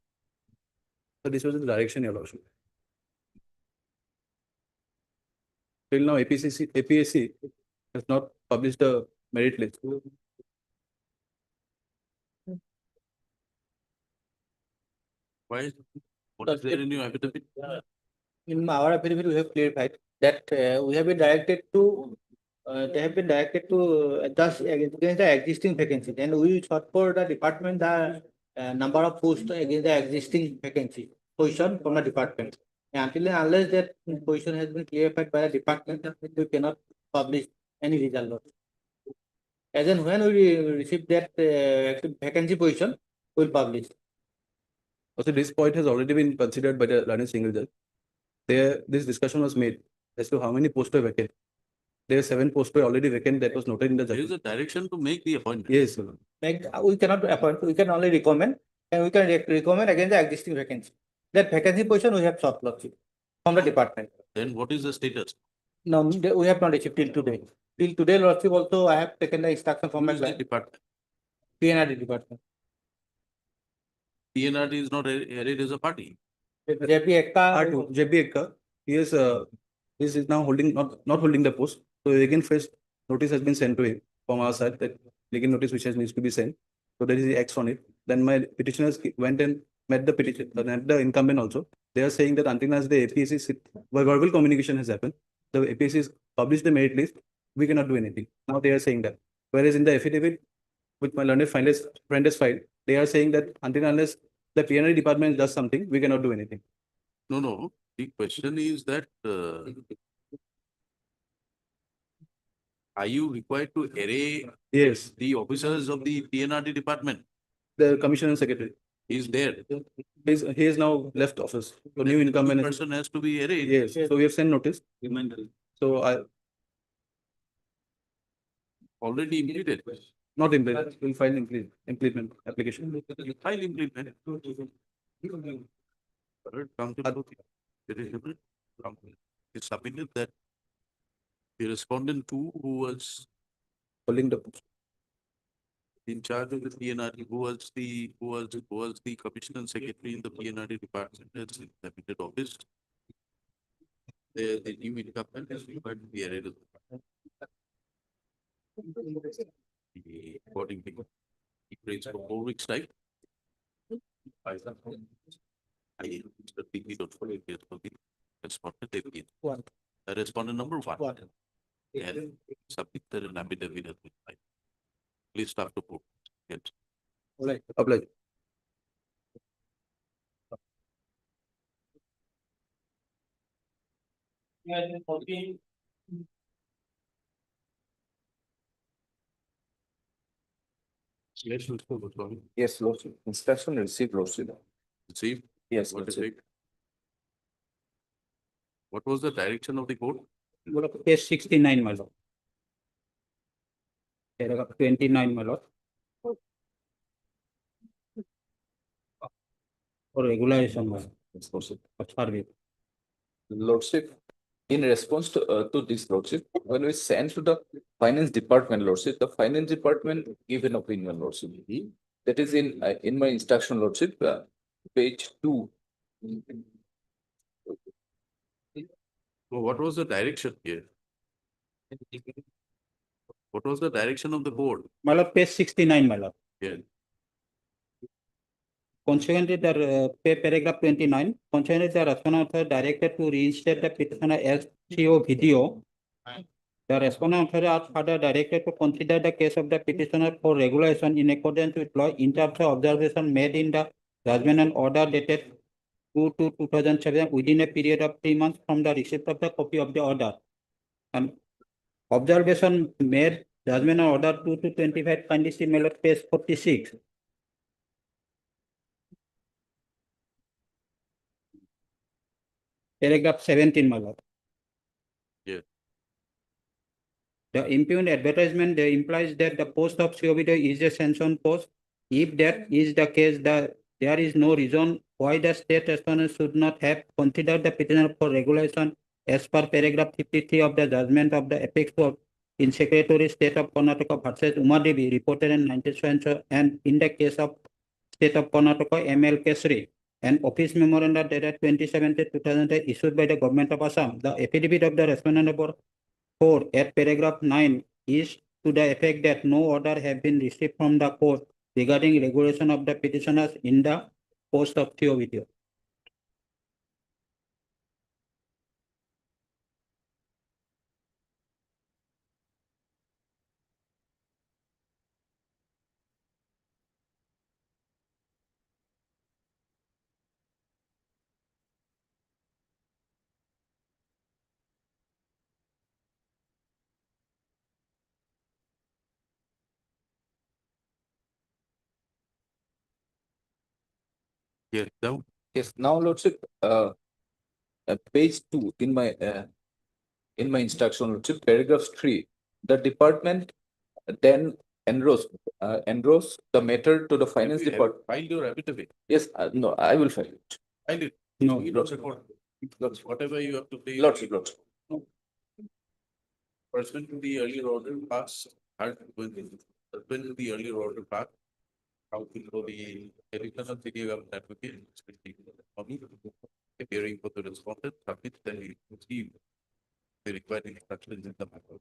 So this was the direction, your lordship. Till now, APSC has not published the merit list. Why? What is there in your affidavit? In our affidavit, we have clarified that we have been directed to, they have been directed to just against the existing vacancies, and we sought for the department the number of posts against the existing vacancy position from the department. And until and unless that position has been clarified by the department, we cannot publish any result. As in when we receive that vacancy position, we'll publish. Also, this point has already been considered by the learned single judge. This discussion was made as to how many posts were vacant. There are 7 posts were already vacant that was noted in the There judgment. is a direction to make the appointment. Yes, sir. We cannot appoint, we can only recommend, and we can recommend against the existing vacancy. That vacancy position we have sought, Lordship, from the department. Then what is the status? No, we have not received till today. Till today, Lordship, also I have taken the instruction from Who my is the department? PNRD department. PNRD is not added as a party. JB Ekka, R2, JB Ekka, he is now holding, not holding the post. So again, first notice has been sent to him from our side, that legal notice which has needs to be sent. So there is the X on it. Then my petitioners went and met the petition, met the incumbent also. They are saying that until as the APSC, verbal communication has happened, the APSC has published the merit list, we cannot do anything. Now they are saying that. Whereas in the affidavit, which my learned friend has filed, they are saying that until unless the PNI department does something, we cannot do anything. No. The question is that, are you required to array Yes, the officers of the PNRD department? the commissioner and secretary. Is there? He is now left office. So new incumbent. Person has to be arrayed. Yes, so we have sent notice. So I Already implemented. not implement, we'll file implement application. File implement. Come to it is different. It's submitted that the respondent who was Holding the post. in charge of the PNRD, who was the commissioner and secretary in the PNRD department, has submitted office. The new incumbent is required to be arrayed. According to it rates for 4 weeks time. I don't follow it. Respondent APN. One. Respondent number one. One. And submit the affidavit. Please start to put. Yes. Right. Apply. Yes, Lordship. Instruction received, Lordship. See? Yes, What is Lordship. it? What was the direction of the court? Page 69, my lord. Paragraph 29, my lord. For regularization, my lord. Yes, Lordship. Service. Lordship, in response to this, Lordship, when we sent to the finance department, Lordship, the finance department give an opinion, Lordship. That is in my instruction, Lordship, page 2. So what was the direction here? What was the direction of the board? My lord, page 69, my lord. Yeah. Consequently, the paragraph 29, consequently, the respondent author directed to reinstate the petitioner as CO video. The respondent author are further directed to consider the case of the petitioner for regulation in accordance with law in terms of observation made in the judgment and order dated 2/2007 within a period of 3 months from the receipt of the copy of the order. And observation made judgment and order 2/25 kindly see my lord, page 46. Paragraph 17, my lord. Yeah. The impugned advertisement implies that the post of COVD is a sanctioned post. If that is the case, there is no reason why the state respondent should not have considered the petitioner for regulation as per paragraph 53 of the judgment of the apex court in Secretary State of Karnataka versus Umadevi reported in 1970 and in the case of State of Karnataka ML Kesri. An office memorandum dated 2017-2008 issued by the government of Assam. The affidavit of the respondent number 4 at paragraph 9 is to the effect that no order have been received from the court regarding regulation of the petitioners in the post of CO video. Yeah. Down. Yes, now, Lordship, page 2 in my instruction, Lordship, paragraph 3, the department then enrolls the matter to the finance department. File your affidavit. Yes, no, I will file it. File it. No, Whatever you have to pay. Lordship. Pursuant to the earlier order passed, pursuant to the earlier order passed, Counsel for the additional city government advocate, appearing for the respondent, submits that he received the required instructions in the matter.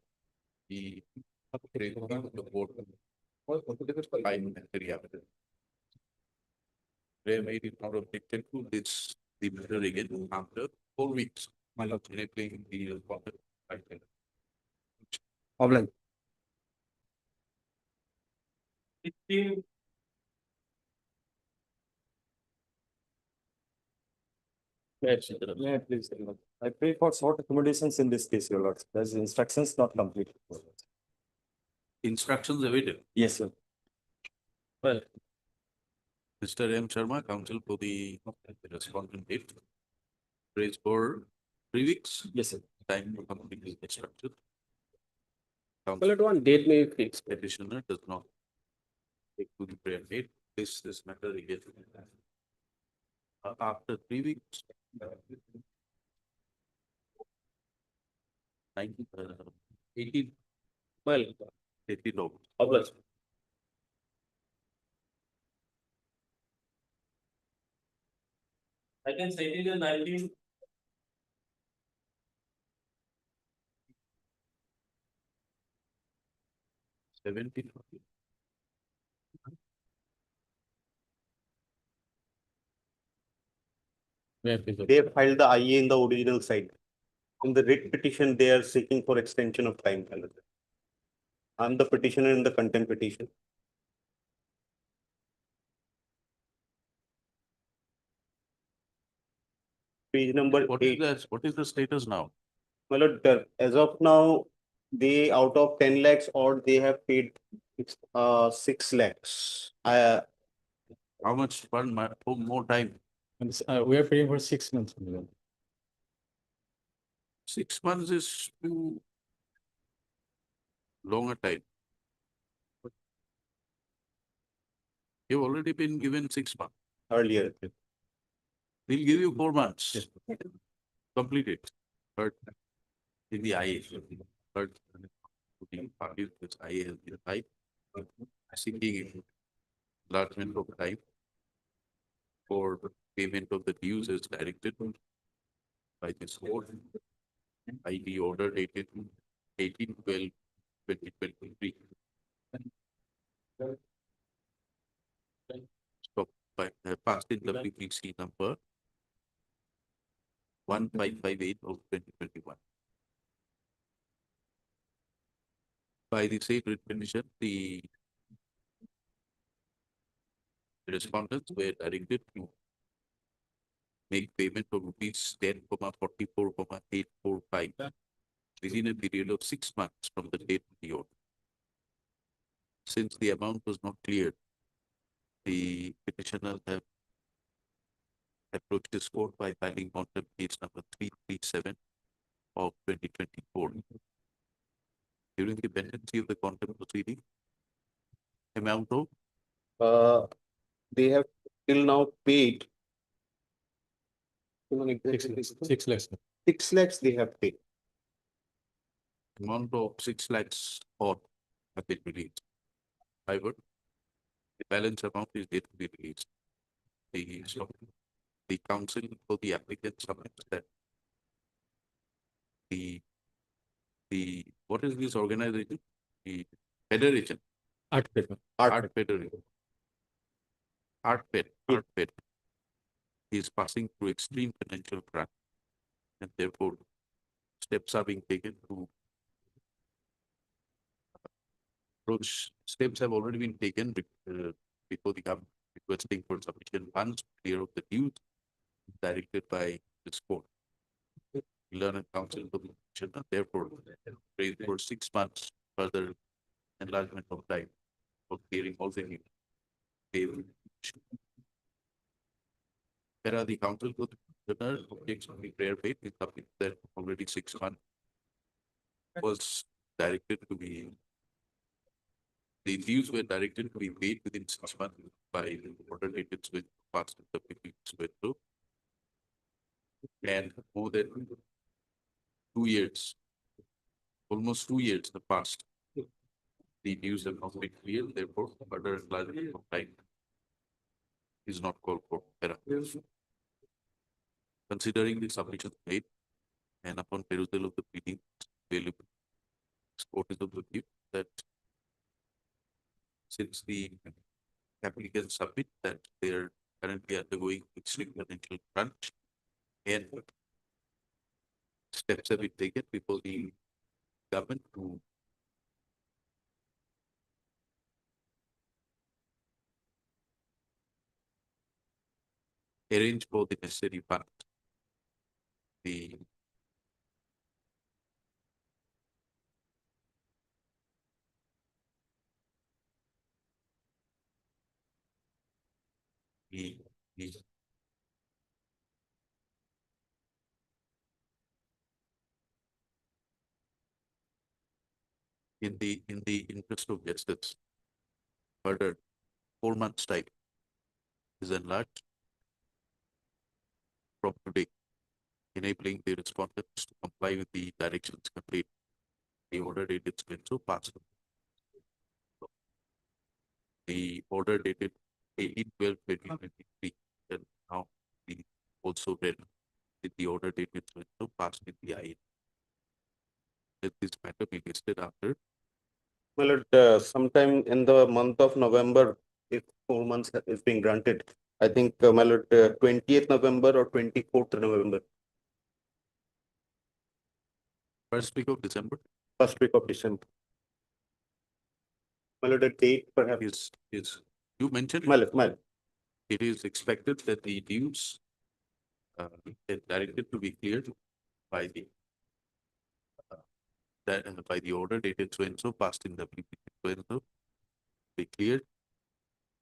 He raised the board. Fine, very evident. They made it not objected to this, the matter again after 4 weeks. My lord, enabling the respondent. Offline. Yeah, please. I pray for short accommodations in this case, your lord. There's instructions not complete. Instructions awaited. Yes, sir. Well. Mr. M. Sharma, counsel for the respondent date. Praise for 3 weeks. Yes, sir. Time to complete is instructed. Well, at one date may fix. Petitioner does not take to the prayer date. This matter again. After 3 weeks. 19, 18. Well, 18 August. I can say it is 19. They have filed the IA in the original side. In the writ petition, they are seeking for extension of time. I'm the petitioner in the contempt petition. Page number What 8. What is the status now? My lord, as of now, they out of 10 lakhs or they have paid 6 lakhs. How much more time? We are paying for 6 months. 6 months is too long a time. You've already been given 6 months. Earlier. We'll give you 4 months. Complete it. But in the IA, but the parties which IA has been type, seeking enlargement of time for payment of the dues as directed by this court. ID order dated 18/12/2023. Stop by passed in WPC number 1558 of 2021. By the same writ petition, the respondents were directed to make payment of rupees 10,44,845 within a period of 6 months from the date of the order. Since the amount was not cleared, the petitioners have approached this court by filing contempt case number 337 of 2024. During the pendency of the contempt proceeding, amount of they have till now paid 6 lakhs. 6 lakhs they have paid. amount of 6 lakhs or have been released. However, the balance amount is yet to be released. The council for the applicant submits that the what is this organization? The federation. Art paper. Art Federation. Art Fed is passing through extreme financial crunch, and therefore steps are being taken to approach. Steps have already been taken before the government requesting for sufficient funds to clear up the dues directed by this court. Learned council for the petitioner, therefore, raised for 6 months further enlargement of time for clearing all the dues. Where are the council for the petitioner objects on the prayer faith is something that already 6 months was directed to be. The dues were directed to be paid within 6 months by the order dated with past the through. And more than 2 years, almost 2 years in the past, the dues have not been clear, therefore further enlargement of time is not called for error. Considering the submission made and upon perusal of the pleading available, this court is of the view that since the applicants submit that they are currently undergoing extreme financial crunch and steps have been taken before the government to arrange for the necessary fund. The the the in the interest of justice, further 4 months time is enlarged from today, enabling the respondents to comply with the directions contained in the order dated so passed. The order dated 18/12/2023 and now the also read with the order dated so passed in the IN. Let this matter be listed after. Well, sometime in the month of November, if 4 months is being granted, I think, my lord, 20th November or 24th November, First week of December first week of December. My lord, a date perhaps. is you mentioned My lord. it is expected that the dues is directed to be cleared by the by the order dated so and so passed in the PPT so and so be cleared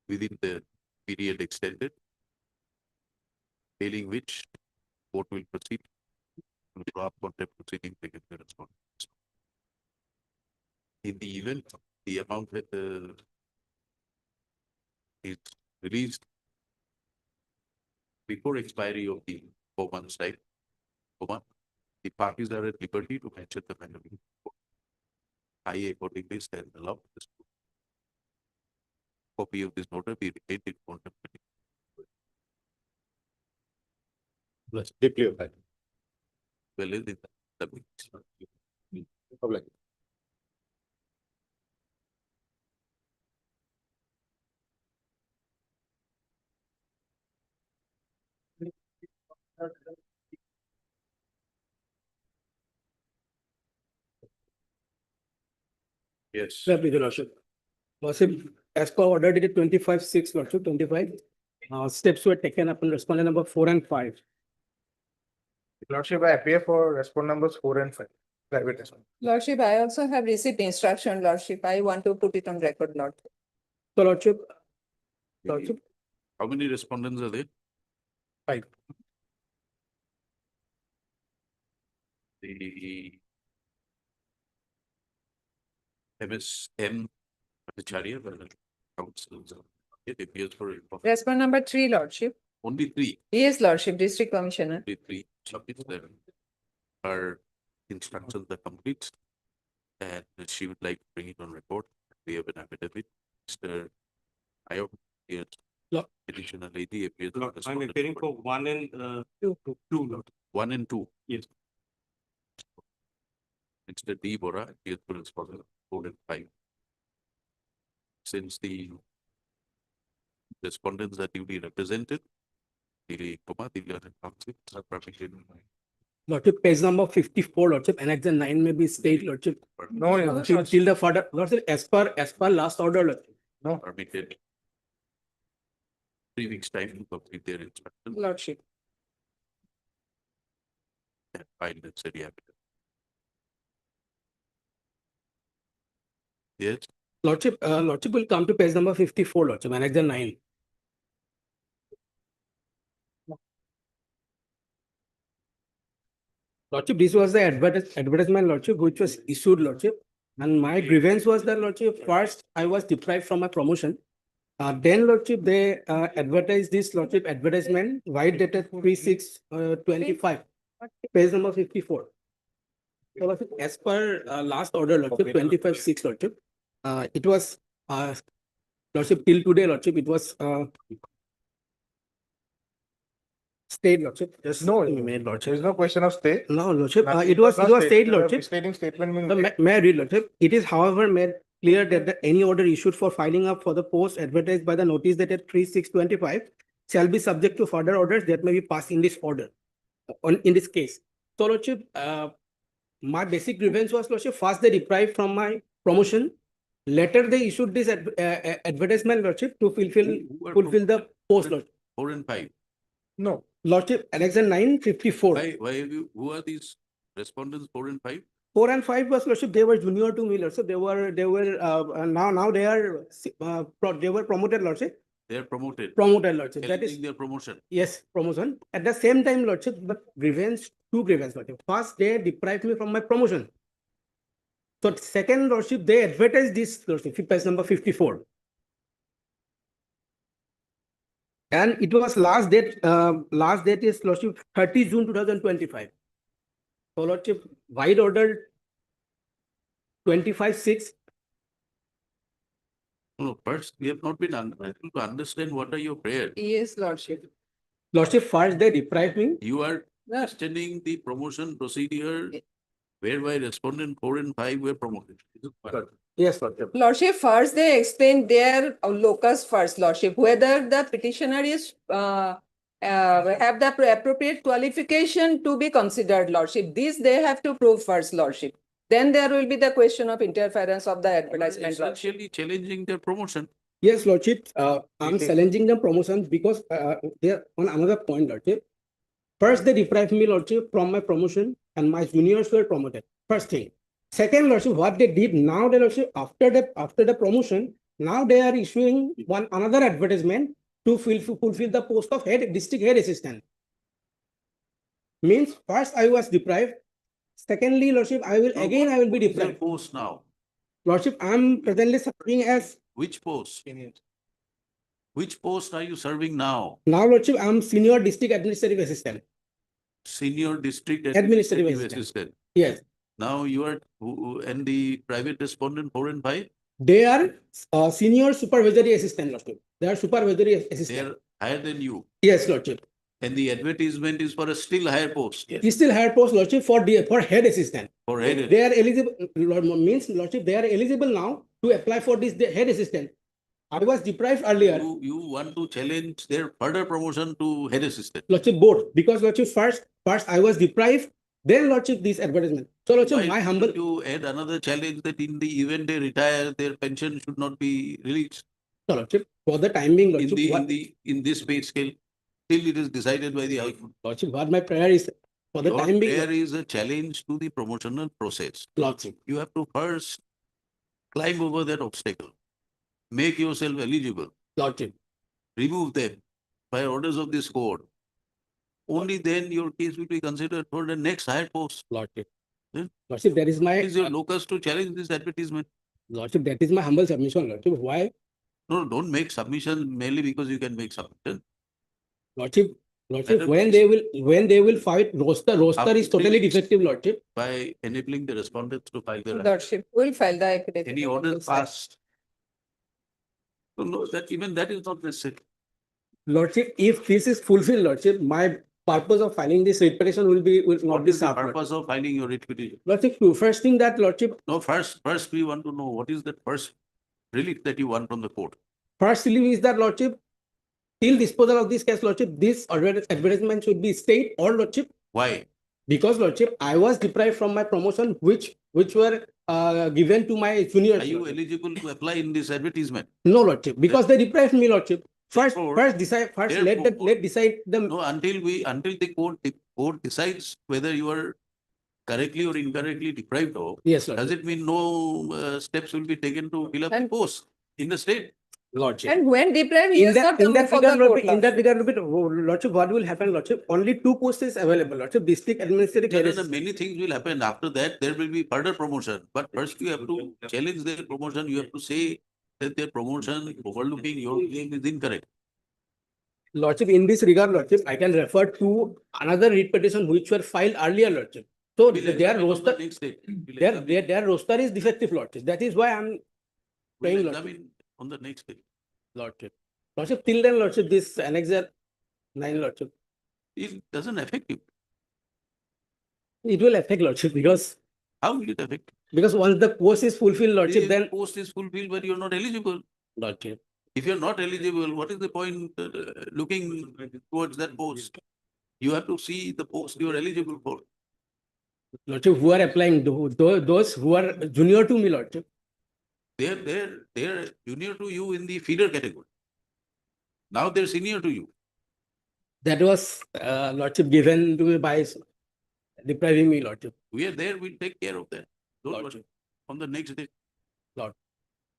within the period extended, failing which court will proceed to draw up contempt proceedings against the respondents. In the event the amount that is released before expiry of the 4 months time, the parties are at liberty to mention the matter. I accordingly stand allowed this copy of this order be retained in contempt. Yes, deeply applied. Well, in the Public. yes. Your Lordship. Lordship, as per order dated 25/6, Lordship, 25, steps were taken up on respondent number 4 and 5. Lordship, I appear for respond numbers 4 and 5. Private respond. Lordship, I also have received instruction, Lordship. I want to put it on record, Lord. So Lordship, How many respondents are there? 5. The MSM Acharya, councils. It appears for Respond number 3, Lordship. only 3. Yes, Lordship, District Commissioner. Only 3 submits there. Her instructions are complete and she would like to bring it on record. We have an affidavit. Mr. Ayok, yes. Lord. Additional lady appears. Lord, I'm appearing for 1 and 2, Lord. 1 and 2. Yes. Mr. D. Bora appears for respondent 4 and 5. Since the respondents are duly represented, the council are permitted. Lordship, page number 54, Lordship, annex 9 may be state, Lordship. No, Till the further, Lordship, as per last order, Lordship. Permitted 3 weeks time to complete their instruction Lordship. and file necessary affidavit. Yes, Lordship, Lordship will come to page number 54, Lordship, annex 9. Lordship, this was the advertisement, Lordship, which was issued, Lordship. And my grievance was that, Lordship, first I was deprived from my promotion. Then, Lordship, they advertised this, Lordship, advertisement, white dated 3/6/25, page number 54. So, Lordship, as per last order, Lordship, 25/6, Lordship, it was, Lordship, till today, Lordship, it was Stayed lordship. Yes. No, Made lordship. there is no question of stay. No, lordship, Nothing. it was not stayed lordship. Stating statement means. The may I read lordship? It is however made clear that any order issued for filing up for the post advertised by the notice dated 3/6/25 shall be subject to further orders that may be passed in this order, in this case. So lordship, my basic grievance was lordship, first they deprived from my promotion. Later they issued this advertisement lordship to fulfill the post lordship. 4 and 5. No. Lordship, Annexure 954. Why have you, who are these respondents 4 and 5? 4 and 5 was lordship, they were junior to me lordship. They were now they are they were promoted lordship. They are promoted. Promoted lordship. That is Challenging their promotion. yes, promotion. At the same time lordship, but two grievance lordship. First, they deprived me from my promotion. So second lordship, they advertised this lordship, page number 54. And it was last date is lordship 30 June 2025. So lordship, wide order 25/6. No, first, we have not been able to understand what are your prayers. Yes, Lordship. Lordship, first they deprived me. You are questioning the promotion procedure whereby respondent 4 and 5 were promoted. Is it correct? Yes, lordship. Lordship, first they explain their locus first, Lordship, whether the petitioner is have the appropriate qualification to be considered, Lordship. This they have to prove first, Lordship. Then there will be the question of interference of the advertisement, Lordship. Essentially challenging their promotion. Yes, lordship. I'm challenging the promotions because there on another point, lordship. First, they deprived me, lordship, from my promotion, and my juniors were promoted. First thing. Second, lordship, what they did now, the lordship, after the promotion, now they are issuing another advertisement to fulfill the post of district head assistant. Means first I was deprived. Secondly, lordship, I will be deprived. Post now. Lordship, I am presently serving as Which post? Which post are you serving now? now, lordship, I am senior district administrative assistant. Senior district Administrative assistant. Yes. Now you are and the private respondent 4 and 5? They are senior supervisory assistant, lordship. They are supervisory They assistant. are higher than you. Yes, lordship. And the advertisement is for a still higher post. Yes. Still higher post, lordship, for head assistant. For head. They are eligible, means lordship, they are eligible now to apply for this head assistant. I was deprived earlier. You want to challenge their further promotion to head assistant. Lordship, both. Because lordship, first I was deprived, then lordship, this advertisement. So lordship, Why my humble. You add another challenge that in the event they retire, their pension should not be released. So lordship, for the time being, lordship, in this pay scale, till it is decided by the High Court. lordship, what my prayer is for the Your time being. prayer is a challenge to the promotional process. Lordship. You have to first climb over that obstacle. Make yourself eligible. Lordship. Remove them by orders of this court. Only then your case will be considered for the next higher post. Lordship. Hmm? Lordship, that is my. What is your locus to challenge this advertisement? Lordship, that is my humble submission, lordship. Why? No, don't make submission merely because you can make submission. Lordship, when they will fight, roster is totally defective, lordship. By enabling the respondents to file their Lordship, will file the affidavit. any order passed. So no, even that is not necessary. Lordship, if this is fulfilled, lordship, my purpose of filing this writ petition will not be What is the served. purpose of filing your writ petition? Lordship, first thing that lordship, No, first we want to know what is the first relief that you want from the court. first relief is that lordship, till disposal of this case, lordship, this advertisement should be stayed or lordship. Why? Because lordship, I was deprived from my promotion, which were given to my juniors. Are you eligible to apply in this advertisement? No, lordship, because they deprived me, lordship. Let decide them. No, until the court decides whether you are correctly or incorrectly deprived of. Yes, lordship. Does it mean no steps will be taken to fill up the post in the state? Lordship. And when deprived, he In has that not come before the court, regard, lordship, what will happen, lordship? Only two posts is available, lordship. District administrative. Many things will happen after that. There will be further promotion, but first you have to challenge their promotion. You have to say that their promotion overlooking your claim is incorrect. Lordship, in this regard, lordship, I can refer to another writ petition which were filed earlier, lordship. So their roster, their roster is defective, lordship. That is why I'm saying, lordship. On the next day. Lordship. Lordship, till then, lordship, this annexure 9, lordship. It doesn't affect you. It will affect lordship because How will it affect? once the post is fulfilled, lordship, If then post is fulfilled, but you're not eligible. lordship. If you're not eligible, what is the point looking towards that post? You have to see the post you're eligible for. Lordship, who are applying, those who are junior to me, lordship. They're junior to you in the feeder category. Now they're senior to you. That was lordship given to me by depriving me, lordship. We are there, we'll take care of that. Don't worry. Lordship. On the next day. Lord.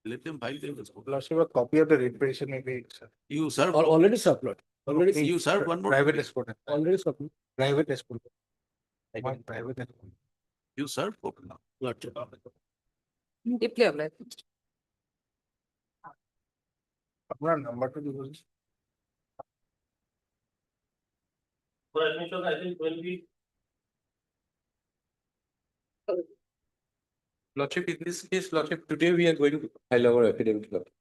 Let them file their. Lordship, a copy of the reparation may be, sir. You serve. Already served, lord. Already You serve one more. Private respondent. already served. Private respondent. Private respondent. You serve for now. Lordship. Deeply obliged. Apna number to the. For admission, I think will be. Lordship, in this case, Lordship, today we are going to file our affidavit. Lordship.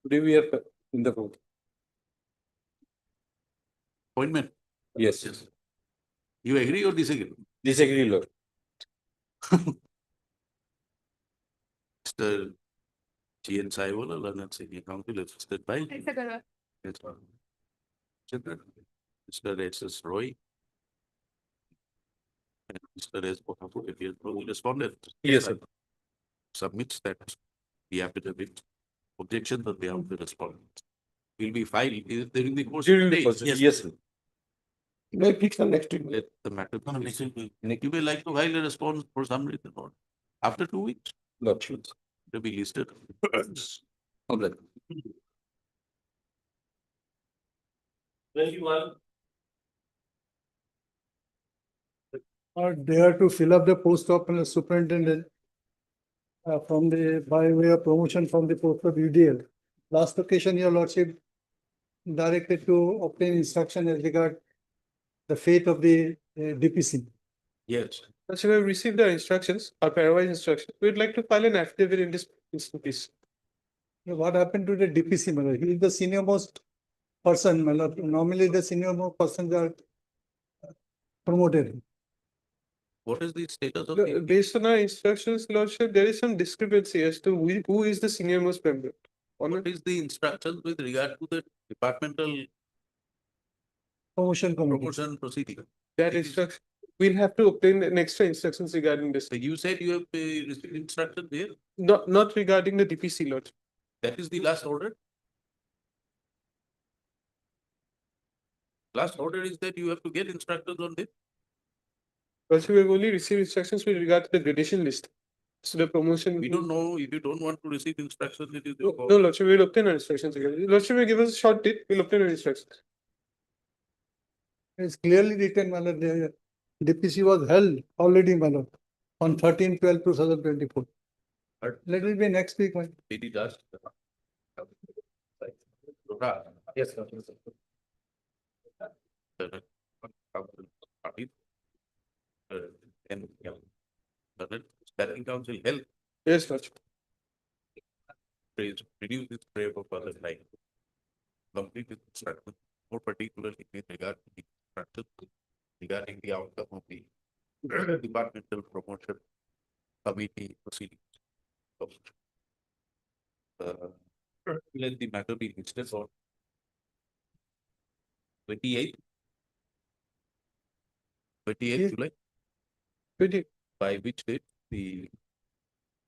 Today we are in the court. Appointment. Yes. You agree or disagree? Disagree, Lord. Mr. G.N. Saiwala, Learned Senior Counsel, assisted by. Yes, sir. Mr. S.S. Roy. And Mr. S. Bohapu, if he has responded. Yes, sir. Submits that the affidavit, objection that they have to respond. Will be filed during the course of During the the day. process. Yes, sir. May fix the next week. Let the matter. You may like to file a response for some reason or after 2 weeks, Lordship. to be listed. All right. 21. Are there to fill up the post of superintendent from the, by way of promotion from the post of UDL. Last occasion, your lordship directed to obtain instruction as regard the fate of the DPC. Yes. So we have received our instructions, our pairwise instructions. We'd like to file an affidavit in this instance. What happened to the DPC, my lord? He is the senior most person, my lord. Normally, the senior most persons are promoted. What is the status of No, based on our instructions, Lordship, there is some discrepancy as to who is the senior most member. What is the instructions with regard to the departmental Promotion committee. promotion proceeding? That instruction, we'll have to obtain an extra instructions regarding this. So you said you have received instruction there? Not regarding the DPC, Lord. That is the last order? Last order is that you have to get instructions on this? Also, we have only received instructions with regard to the gradation list. So the promotion. We don't know if you don't want to receive instructions, it is your call. No, Lordship, we'll obtain our instructions again. Lordship will give us a short date, we'll obtain our instructions. It's clearly written, my lord, the DPC was held already, my lord, on 13/12/2024. Let it be next week, my. Did it last? Yes, sir. And Standing Council help. Yes, Lordship. Reduce this prayer for further time. Complete this instruction, more particularly with regard to the instruction regarding the outcome of the departmental promotion committee proceedings. Let the matter be listed for 28th. 28th July. 20. By which date the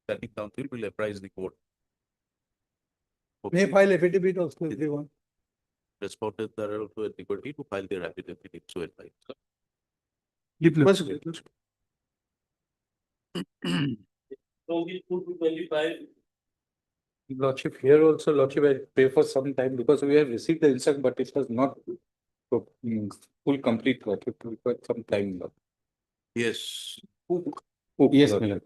Standing Council will apprise the court. May file affidavit also if they want. Respondents are also at liberty to file their affidavit if so advised. So we put to 25. Lordship, here also, Lordship, I pray for some time because we have received the instruction, but it was not full complete, Lordship, required some time. Lord. Yes. Yes, Lord. my lord.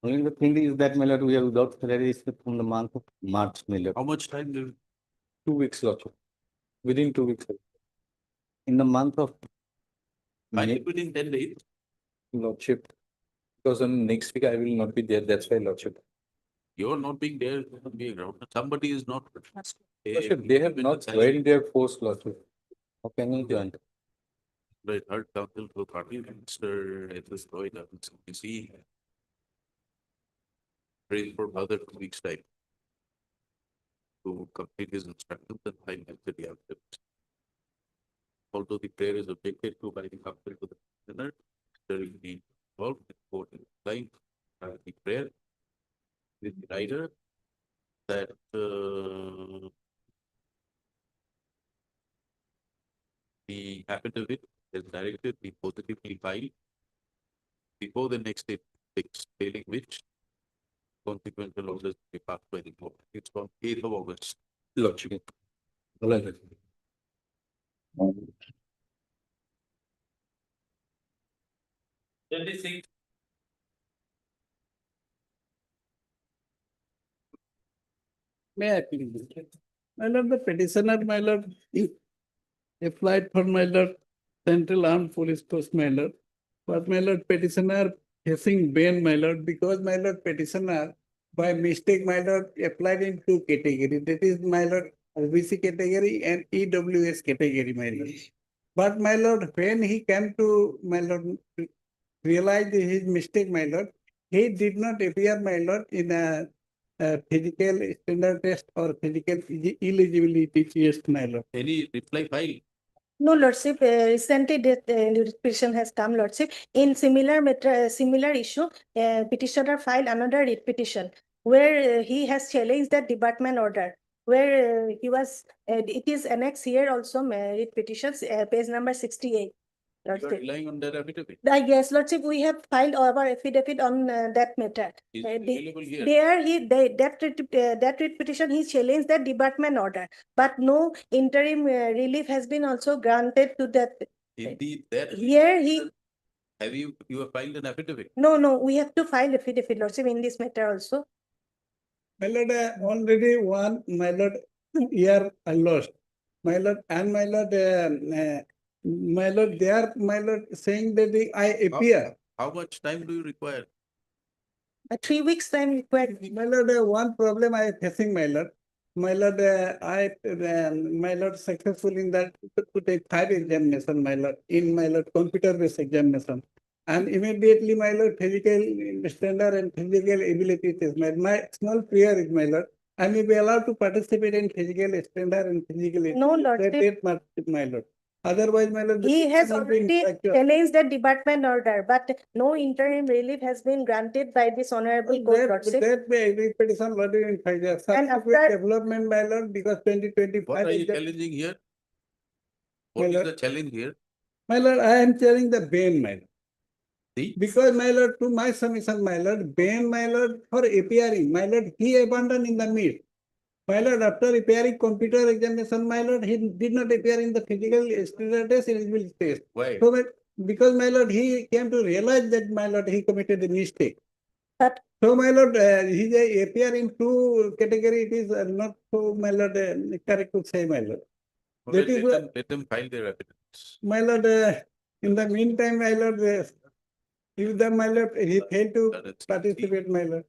Only the thing is that, my lord, we are without salary from the month of March, my lord. How much time do 2 weeks, Lordship. Within 2 weeks. In the month of May, within 10 days? Lordship, because on next week I will not be there, that's why, Lordship. You're not being there, being around. Somebody is not. Lordship, they have not joined their post, Lordship. How can you join? The third counsel to party, Mr. S.S. Lloyd, CPC. Ready for another 2 weeks' time to complete his instructions and file the affidavit. Although the prayer is objected to by the counsel to the prisoner, there will be involved in court in line the prayer with the writer that the affidavit is directed be positively filed before the next day fixed, failing which consequential orders be passed by the court. It's on 8th of August. Lordship. 26. May I please? My lord, the petitioner, my lord, he applied for my lord, Central Armed Police Force, my lord. But my lord, petitioner facing ban, my lord, because my lord, petitioner by mistake, my lord, applied in two categories. That is, my lord, OBC category and EWS category, my lord. But my lord, when he came to, my lord, realize his mistake, my lord, he did not appear, my lord, in a physical standard test or physical eligibility test, my lord. Any reply file? No, Lordship, recently that petition has come, Lordship. In similar matter, similar issue, petitioner filed another writ petition where he has challenged the debarment order, where he was, it is annexed here also, writ petitions, page number 68. You are Lordship. relying on that affidavit. Yes, Lordship, we have filed our affidavit on that matter. Is it available here? There that writ petition, he challenged the debarment order, but no interim relief has been also granted to that. Indeed, that. Here he, Have you have filed an affidavit? no, we have to file affidavit, Lordship, in this matter also. My lord, already one, my lord, year I lost. My lord, and my lord, my lord, they are, my lord, saying that I appear. How much time do you require? 3 weeks time required. My lord, one problem I am facing, my lord. My lord, my lord, successful in that to take 5 examination, my lord, in my lord, computer-based examination. And immediately, my lord, physical standard and physical ability test. My small prayer is, my lord, I may be allowed to participate in physical standard and physical. No, Lordship. My lord. Otherwise, my lord. He has already challenged the debarment order, but no interim relief has been granted by this honorable court, Lordship. That may every petition already in Pfizer. And Subsequent after- development, my lord, because 2025. What are you challenging here? What is the challenge here? My lord, I am challenging the ban, my lord. See? Because, my lord, to my submission, my lord, ban, my lord, for appearing, my lord, he abandoned in the mid. My lord, after appearing computer examination, my lord, he did not appear in the physical standard test, eligibility test. Why? So, because, my lord, he came to realize that, my lord, he committed a mistake. But so, my lord, he appear in two category. It is not so, my lord, correct to say, my lord. Okay, That is let them file their evidence. my lord, in the meantime, my lord, if the, my lord, he failed to participate, my lord.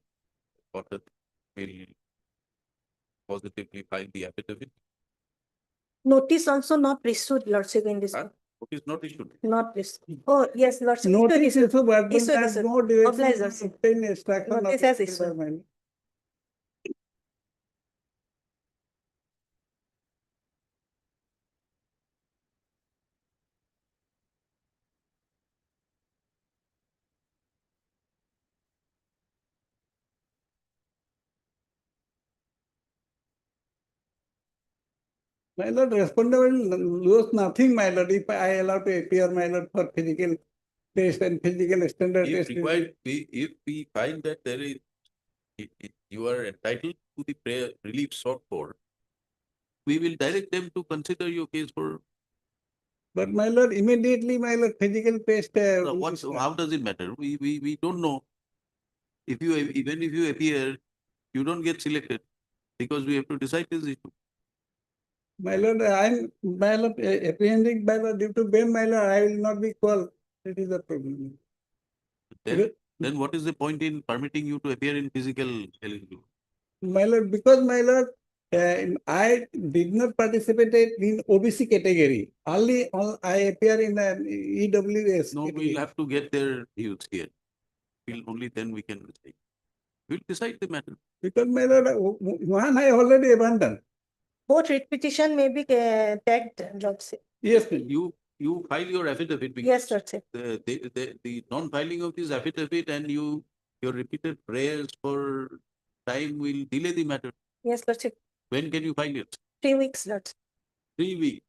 Order will positively file the affidavit. Notice also not issued, Lordship, in this. Notice not issued. Not issued. Oh, yes, Lordship. Notice issued. issue, but Issued, that issued. no direction Obliged, to Lordship. obtain instruction of Notice has the issued. government. My lord, respondent will lose nothing, my lord, if I allow to appear, my lord, for physical test and physical standard If test. required, if we find that there is, you are entitled to the prayer relief sought for, we will direct them to consider your case for. But my lord, immediately, my lord, physical test. How does it matter? We don't know. If you, even if you appear, you don't get selected because we have to decide this issue. My lord, I'm, my lord, apprehending, my lord, due to ban, my lord, I will not be called. That is the problem. Then what is the point in permitting you to appear in physical eligibility? My lord, because my lord, I did not participate in OBC category. Only I appear in an EWS. No, category. we'll have to get their views here. Only then we can decide. We'll decide the matter. Because my lord, one I already abandoned. Both writ petition may be tagged, Lordship. Yes, ma'am. You file your affidavit. Yes, because Lordship. The non-filing of this affidavit and your repeated prayers for time will delay the matter. Yes, Lordship. When can you file it? 3 weeks, Lordship. 3 weeks.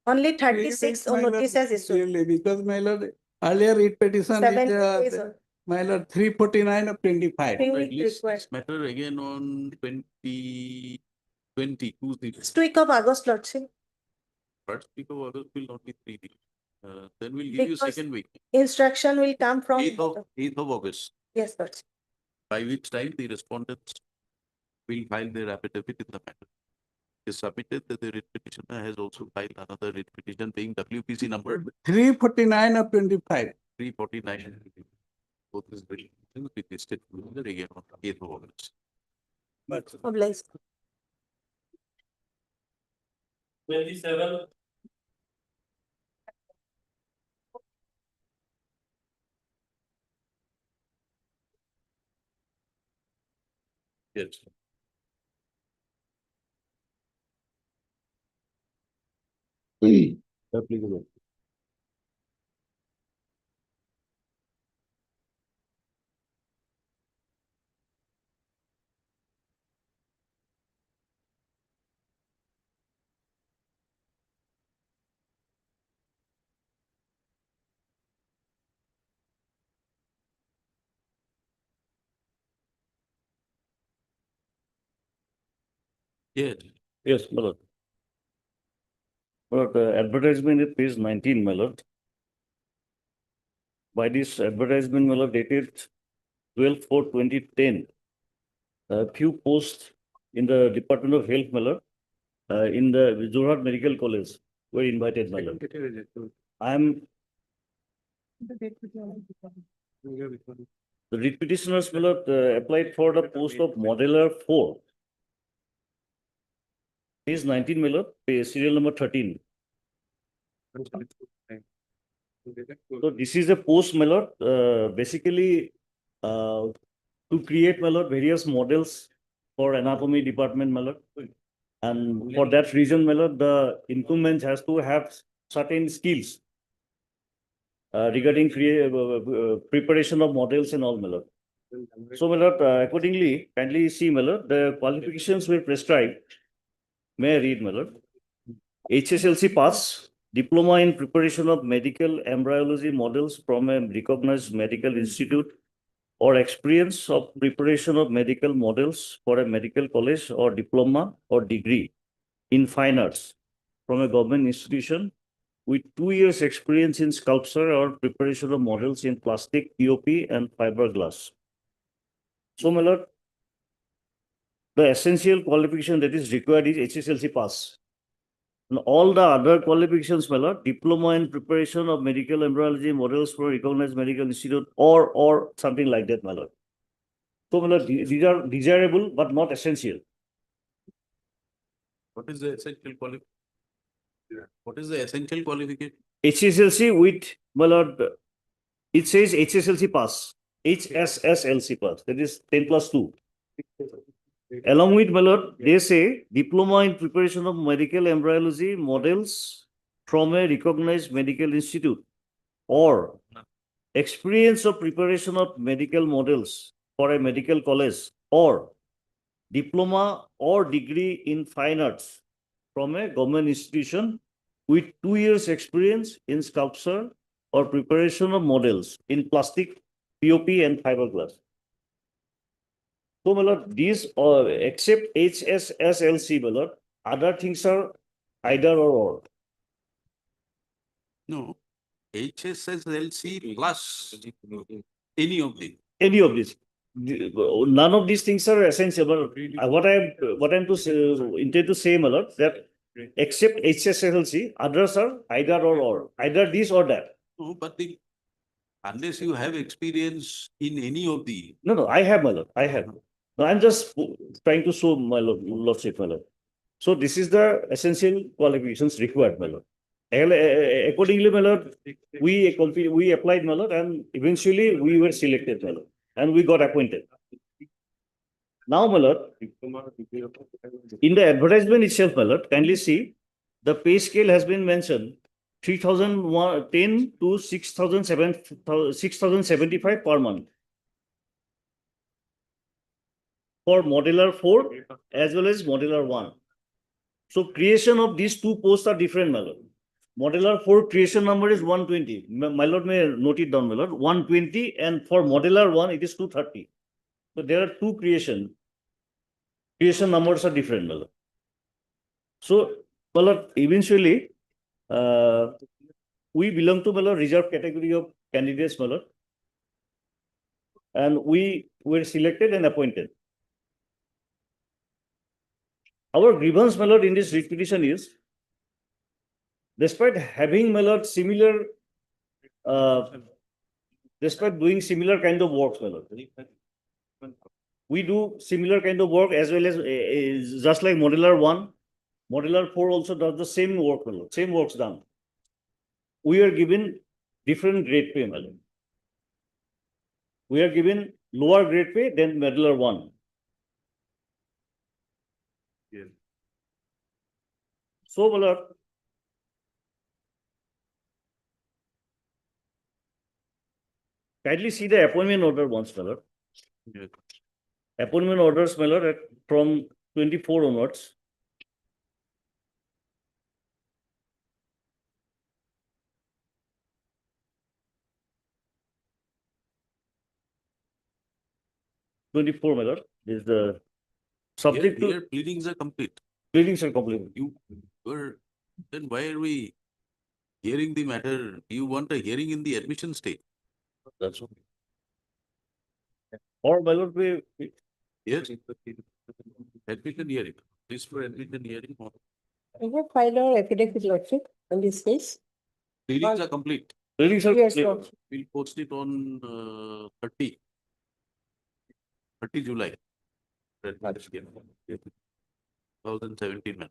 Only 36 My lord, notices issued. Really, because my lord, earlier writ petition 7 is, days old. my lord, 349 of 25. 3 Right, week list required. this matter again on 2020. First week of August, Lordship. First week of August will not be 3 weeks. Then we'll give you Because second week. instruction will come from. 8th of August. Yes, Lordship. By which time the respondents will file their affidavit in the matter. Is submitted that the writ petitioner has also filed another writ petition being WPC number 349 of 25. 349. Both is will be listed again on 8th of August. Obliged. 27. Yes. Applicable. Yes. Yes, my lord. But advertisement is page 19, my lord. By this advertisement, my lord, dated 12/4/2010, a few posts in the Department of Health, my lord, in the Jorhat Medical College were invited, my lord. I am the writ petitioners, my lord, applied for the post of modeler 4. Page 19, my lord, serial number 13. So this is a post, my lord, basically to create, my lord, various models for anatomy department, my lord. And for that reason, my lord, the incumbent has to have certain skills regarding preparation of models and all, my lord. So, my lord, accordingly, kindly see, my lord, the qualifications were prescribed. May I read, my lord? HSLC pass, diploma in preparation of medical embryology models from a recognized medical institute, or experience of preparation of medical models for a medical college, or diploma or degree in fine arts from a government institution with 2 years experience in sculpture or preparation of models in plastic, POP and fiberglass. So, my lord, the essential qualification that is required is HSLC pass. And all the other qualifications, my lord, diploma in preparation of medical embryology models for recognized medical institute or something like that, my lord. So, my lord, these are desirable but not essential. What is the essential qualification? What is the essential qualification? HSLC with, my lord, it says HSLC pass, HSSLC pass, that is 10+2. Along with, my lord, they say diploma in preparation of medical embryology models from a recognized medical institute, or experience of preparation of medical models for a medical college, or diploma or degree in fine arts from a government institution with 2 years experience in sculpture or preparation of models in plastic, POP and fiberglass. So, my lord, these except HSSLC, my lord, other things are either or. No. HSSLC plus any of them. Any of these. None of these things are essential. But what I'm to say, intend to say, my lord, that except HSSLC, others are either or, either this or that. No, but unless you have experience in any of the. No, I have, my lord, I have. No, I'm just trying to show my lordship, my lord. So this is the essential qualifications required, my lord. Accordingly, my lord, we applied, my lord, and eventually we were selected, my lord, and we got appointed. Now, my lord, in the advertisement itself, my lord, kindly see the pay scale has been mentioned 3,010 to 6,075 per month for modular 4 as well as modular 1. So creation of these two posts are different, my lord. Modular 4 creation number is 120. My lord may note it down, my lord. 120, and for modular 1 it is 230. So there are two creation numbers are different, my lord. So, my lord, eventually we belong to, my lord, reserved category of candidates, my lord, and we were selected and appointed. Our grievance, my lord, in this writ petition is, despite having, my lord, similar, despite doing similar kind of works, my lord, we do similar kind of work as well as just like modular 1, modular 4 also does the same work, my lord, same works done. We are given different grade pay, my lord. We are given lower grade pay than modular 1. Yes. So, my lord, kindly see the appointment order once, my lord. Yes. Appointment orders, my lord, from 24 onwards. My lord, is the subject Here to pleadings are complete. pleadings are complete. You were, then why are we hearing the matter? You want a hearing in the admission stage? That's okay. Or, my lord, Yes. Admission hearing. This for admission hearing. I have filed our affidavit, lordship, on this case. Pleadings are complete. Pleadings are Yes, complete. lordship. We'll post it on 30 July. 2017, man.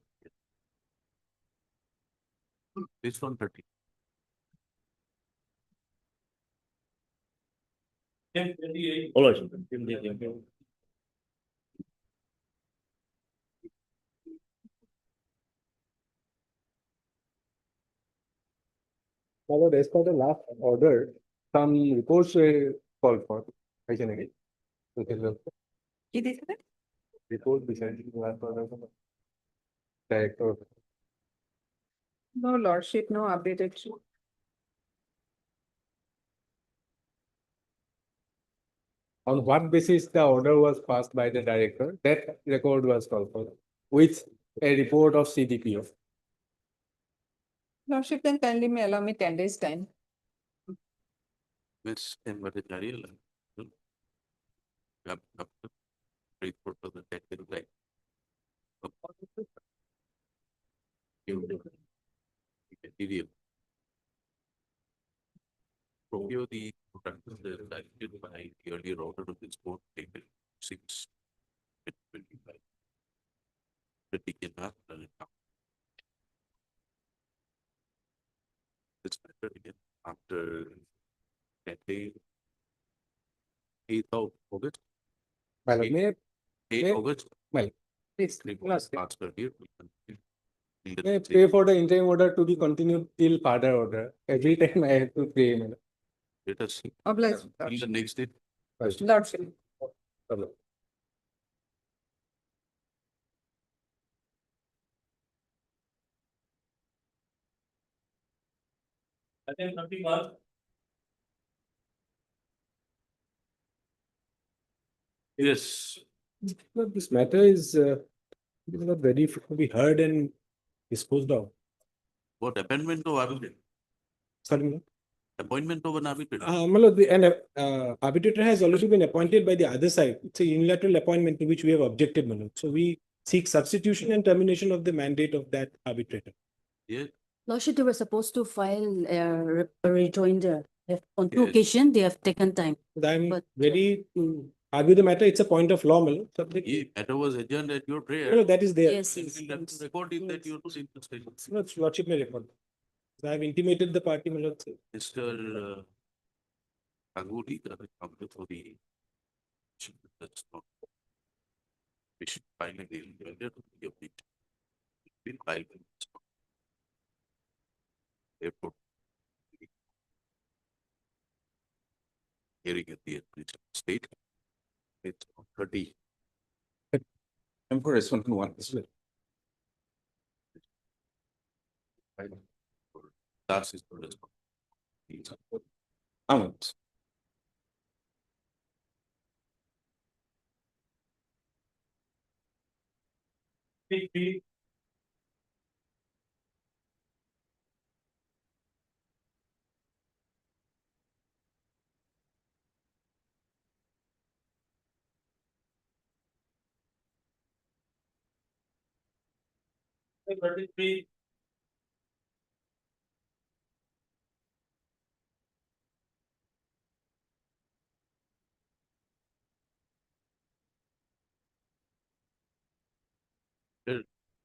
This one 30. All right. My lord, as per the last order, some reports were called for. I can again. Report beside the last order. Director. No, lordship, no updated. On what basis the order was passed by the director, that record was called for, with a report of CDPO. Lordship, then kindly may allow me 10 days time. Miss Embadari. Report of the technical right. Material. Procure the products directed by the earlier order of this court April 6, 2025. This matter again after that day, 8th of August. Well, may 8th August. well, Please. Faster here. may pay for the interim order to be continued till further order. Every time I have to pay. Madam. Let us see. Oblige. Till the next day. Lordship. Yes. But this matter is not ready to be heard and disposed of. What appointment of arbitrator? Sorry, Appointment of an arbitrator. my lord, an arbitrator has already been appointed by the other side. It's a unilateral appointment to which we have objected, my lord. So we seek substitution and termination of the mandate of that arbitrator. Yes. Lordship, they were supposed to file a rejoinder. On two Yes. occasions, they have taken time. I'm But, ready to argue the matter, it's a point of law, my lord. Subject- If matter was adjourned at your My prayer. lord, that is there. Yes, You yes. will have to record it that you are not interested. No, lordship may record. So I have intimated the party, my lord. Mr. Ganguly, that will come before the. That's not. We should file a deal. We'll file. Therefore. Hearing at the state. It's 30. I'm for respondent one as well. That's is for respondent. Ahmed.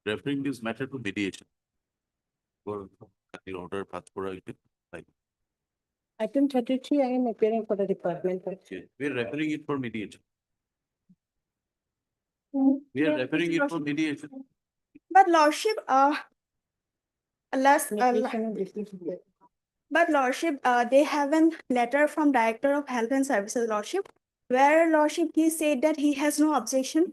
Referring this matter to mediation. For the order path for item. Like, Item 33, I am appearing for the department. we are referring it for mediation. Mm, We are yeah, referring it for Lordship. mediation. But Lordship, but Lordship, they have a letter from Director of Health and Services, Lordship, where Lordship, he said that he has no objection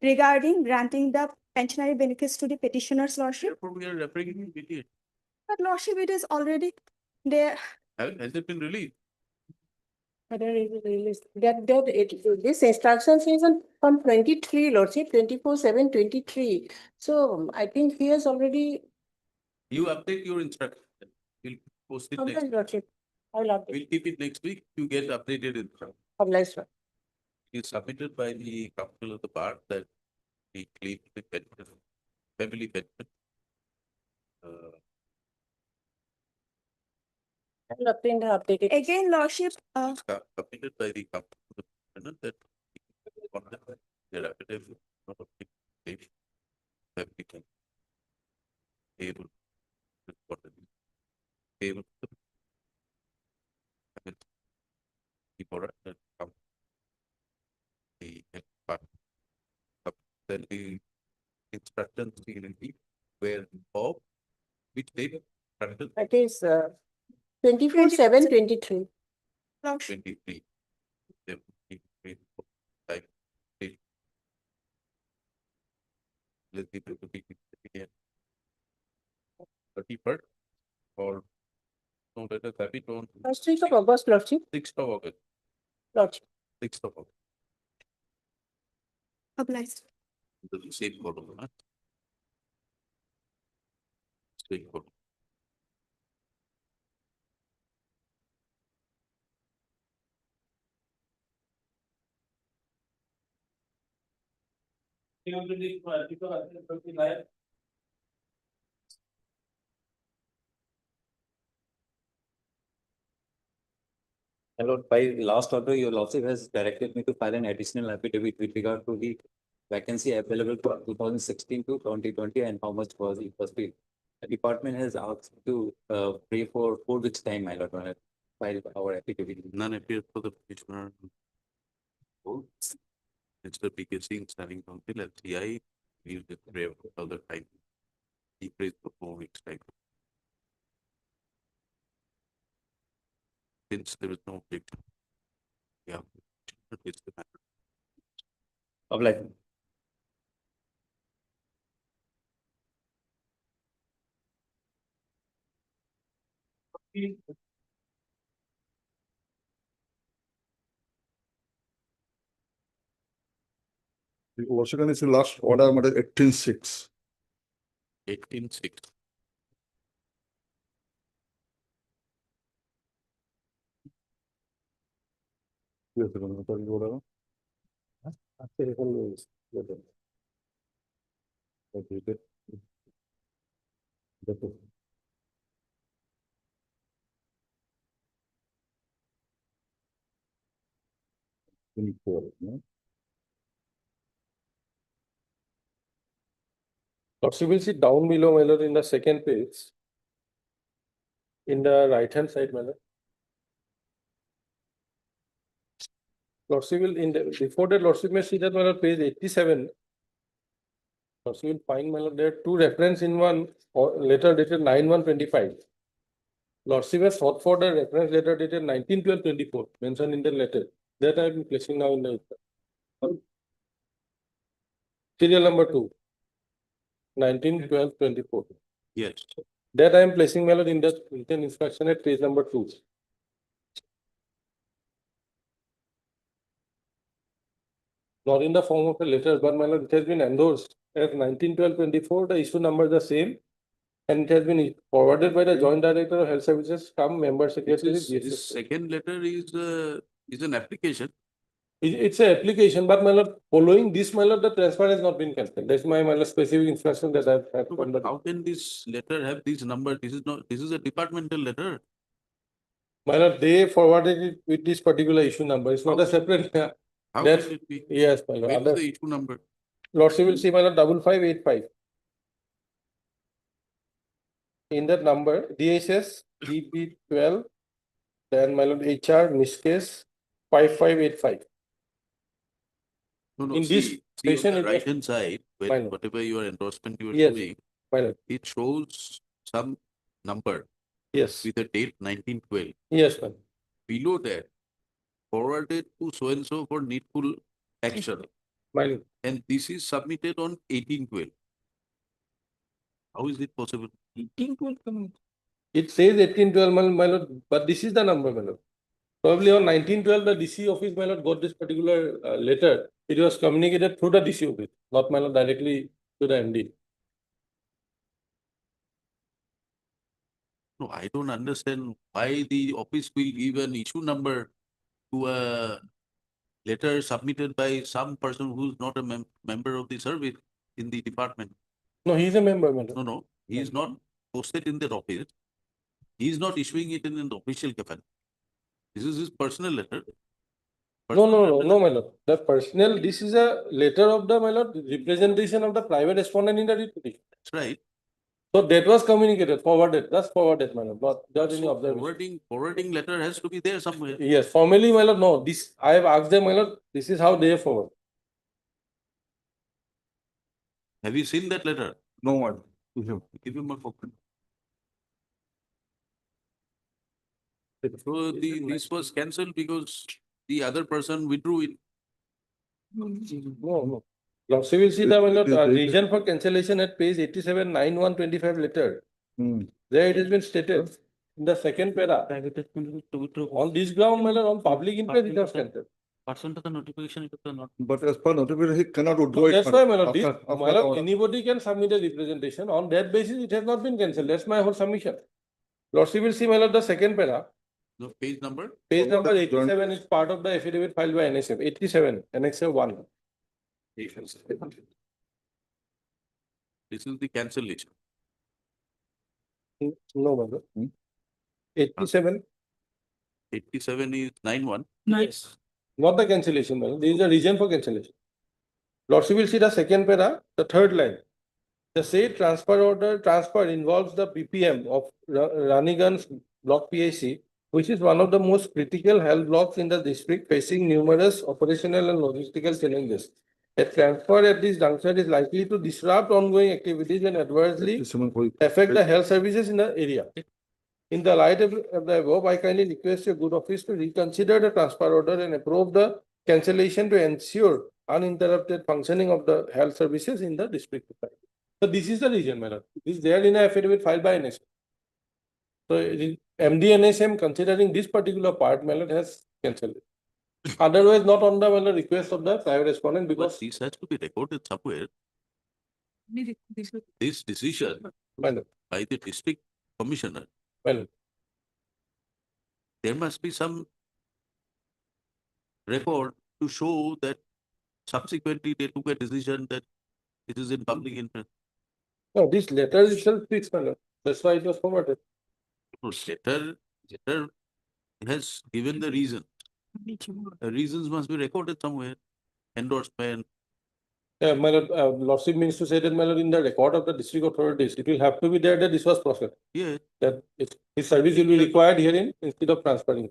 regarding granting the pensionary benefits to the petitioner's Lordship. Therefore, we are referring it to mediation. But Lordship, it is already there. Has it been released? This instruction is on 23, Lordship, 24/7/23. So I think he has already. You update your instruction. We'll post it next. Obliged, Lordship. I will update. We'll keep it next week. You get updated instruction. Obliged, sir. It's submitted by the council of the bar that he claimed the pension, family pension. I will obtain the updated. Again, Lordship, Submitted by the council of the defendant that their affidavit not obtained family can able to report it. Able to before that come the part then the instructions were of which date It is 24/7/23. Lordship. 23. Time. Let's keep it to be again. 31st or no, let us have it on First week of August, Lordship. 6th of August. Lordship. 6th of August. Obliged. The same column, huh? Same column. My lord, by last order, your lordship has directed me to file an additional affidavit with regard to the vacancy available for 2016 to 2020 and how much was it was paid. The department has asked to pay for 4 weeks time, my lord, when I file our affidavit. None appeared for the petitioner. It's the PKC in standing council at TI. Use the prayer for other time. He prays for 4 weeks time. Since there is no objection. Yeah. It's the matter. Obliged. The Washington is the last order, matter 18/6. 18/6. Yes, the one, sorry, order. 24, no? Lordship will see down below, my lord, in the second page. In the right hand side, my lord. Lordship will, before that, Lordship may see that, my lord, page 87. Lordship will find, my lord, there are two reference in one letter dated 9/1/25. Lordship has sought for the reference letter dated 19/12/24 mentioned in the letter. That I am placing now in the serial number 2, 19/12/24. Yes. That I am placing, my lord, in the written instruction at page number 2. Not in the form of a letter, but my lord, it has been endorsed as 19/12/24. The issue number is the same, and it has been forwarded by the Joint Director of Health Services, come member secretary. This second letter is an application. It's an application, but my lord, following this, my lord, the transfer has not been cancelled. That's my lord, specific instruction that I've had from the. How can this letter have this number? This is a departmental letter. My lord, they forwarded it with this particular issue number. It's not a separate. How That's, can it be? yes, my lord. Where is Other, the issue number? Lordship will see, my lord, 5585. In that number, DHS DP12, then my lord, HR Miskes 5585. No, In see, this see station, on it the was- right hand side, My when lord. whatever your endorsement you are Yes, doing, my lord. it shows some number Yes, with the date 1912. yes, ma'am. Below that, forwarded to so and so for needful action. My lord. And this is submitted on 1812. How is it possible? 1812. It says 1812, my lord, but this is the number, my lord. Probably on 1912, the DC office, my lord, got this particular letter. It was communicated through the DC office, not, my lord, directly to the MD. No, I don't understand why the office will give an issue number to a letter submitted by some person who's not a member of the service in the department. No, he's a member, my lord. No, he is not posted in that office. He is not issuing it in an official capacity. This is his personal letter. No, my lord. The personal, this is a letter of the, my lord, representation of the private respondent in the petition. That's right. So that was communicated, forwarded, that's forwarded, my lord, not any So observation. forwarding letter has to be there somewhere. Yes, formally, my lord, no, this, I have asked them, my lord, this is how they forward. Have you seen that letter? No one. Give him a copy. So this was cancelled because the other person withdrew it. No. Lordship will see the, my lord, reason for cancellation at page 87, 9/1/25 letter. There it has been stated in the second para. On this ground, my lord, on public interest, it was cancelled. Person to the notification, it is not. But as per notification, he cannot withdraw So it. that's why, my lord, after- this, after my lord, order. anybody can submit a representation. On that basis, it has not been cancelled. That's my whole submission. Lordship will see, my lord, the second para. The page number? Page number 87 is part of the affidavit filed by NSF. 87, Annex 1. This is the cancellation. No, my lord. 87, 87 is 9/1. Nice. Not the cancellation, my lord. This is the reason for cancellation. Lordship will see the second para, the third line. The said transfer involves the BPM of Ranigan's block PIC, which is one of the most critical health blocks in the district, facing numerous operational and logistical challenges. A transfer at this juncture is likely to disrupt ongoing activities and adversely affect the health services in the area. In the light of the above, I kindly request your good office to reconsider the transfer order and approve the cancellation to ensure uninterrupted functioning of the health services in the district. So this is the reason, my lord. This is there in an affidavit filed by NSM. So MD NSM, considering this particular part, my lord, has cancelled it. Otherwise, not on the, my lord, request of the private respondent, because But this has to be recorded somewhere. This decision my lord, by the district commissioner, my lord, there must be some record to show that subsequently they took a decision that it is in public interest. no, this letter itself speaks, my lord. That's why it was forwarded. No, letter has given the reason. Reasons must be recorded somewhere. Endorsement. Yeah, my lord, lordship means to say that, my lord, in the record of the district authorities, it will have to be there that this was processed. Yes. That his service will be required herein instead of transferring.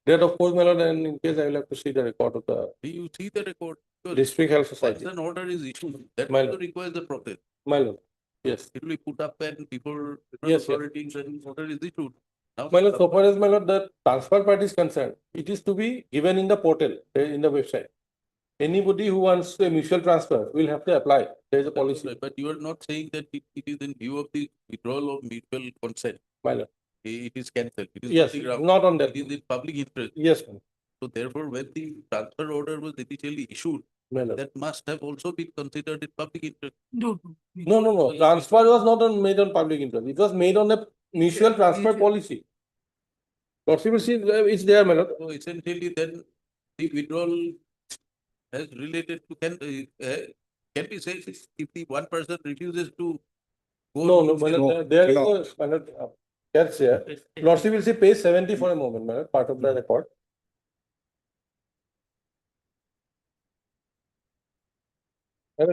That of course, my lord, and in case I will have to see the record of the Do you see the record? Because district health once society. an order is issued, that My also lord. requires the process. My lord, yes. It will be put up and people, Yes, yes. authorities and order is issued. Now, My lord, so far as, my lord, the transfer part is concerned, it is to be given in the portal, in the website. Anybody who wants a mutual transfer will have to apply. There is a policy. But you are not saying that it is in view of the withdrawal of mutual consent. My lord. It is cancelled. It is Yes, the ground. not on that. It is in public interest. Yes, So therefore, when the transfer order was initially issued, my lord. that must have also been considered in public interest. No. Transfer was not made on public interest. It was made on a mutual transfer policy. Possibility is there, my lord. So essentially, then the withdrawal as related to can be said if the one person refuses to go. No, my lord, there is no, my lord, that's here. Lordship will see page 70 for a moment, my lord, part of the record.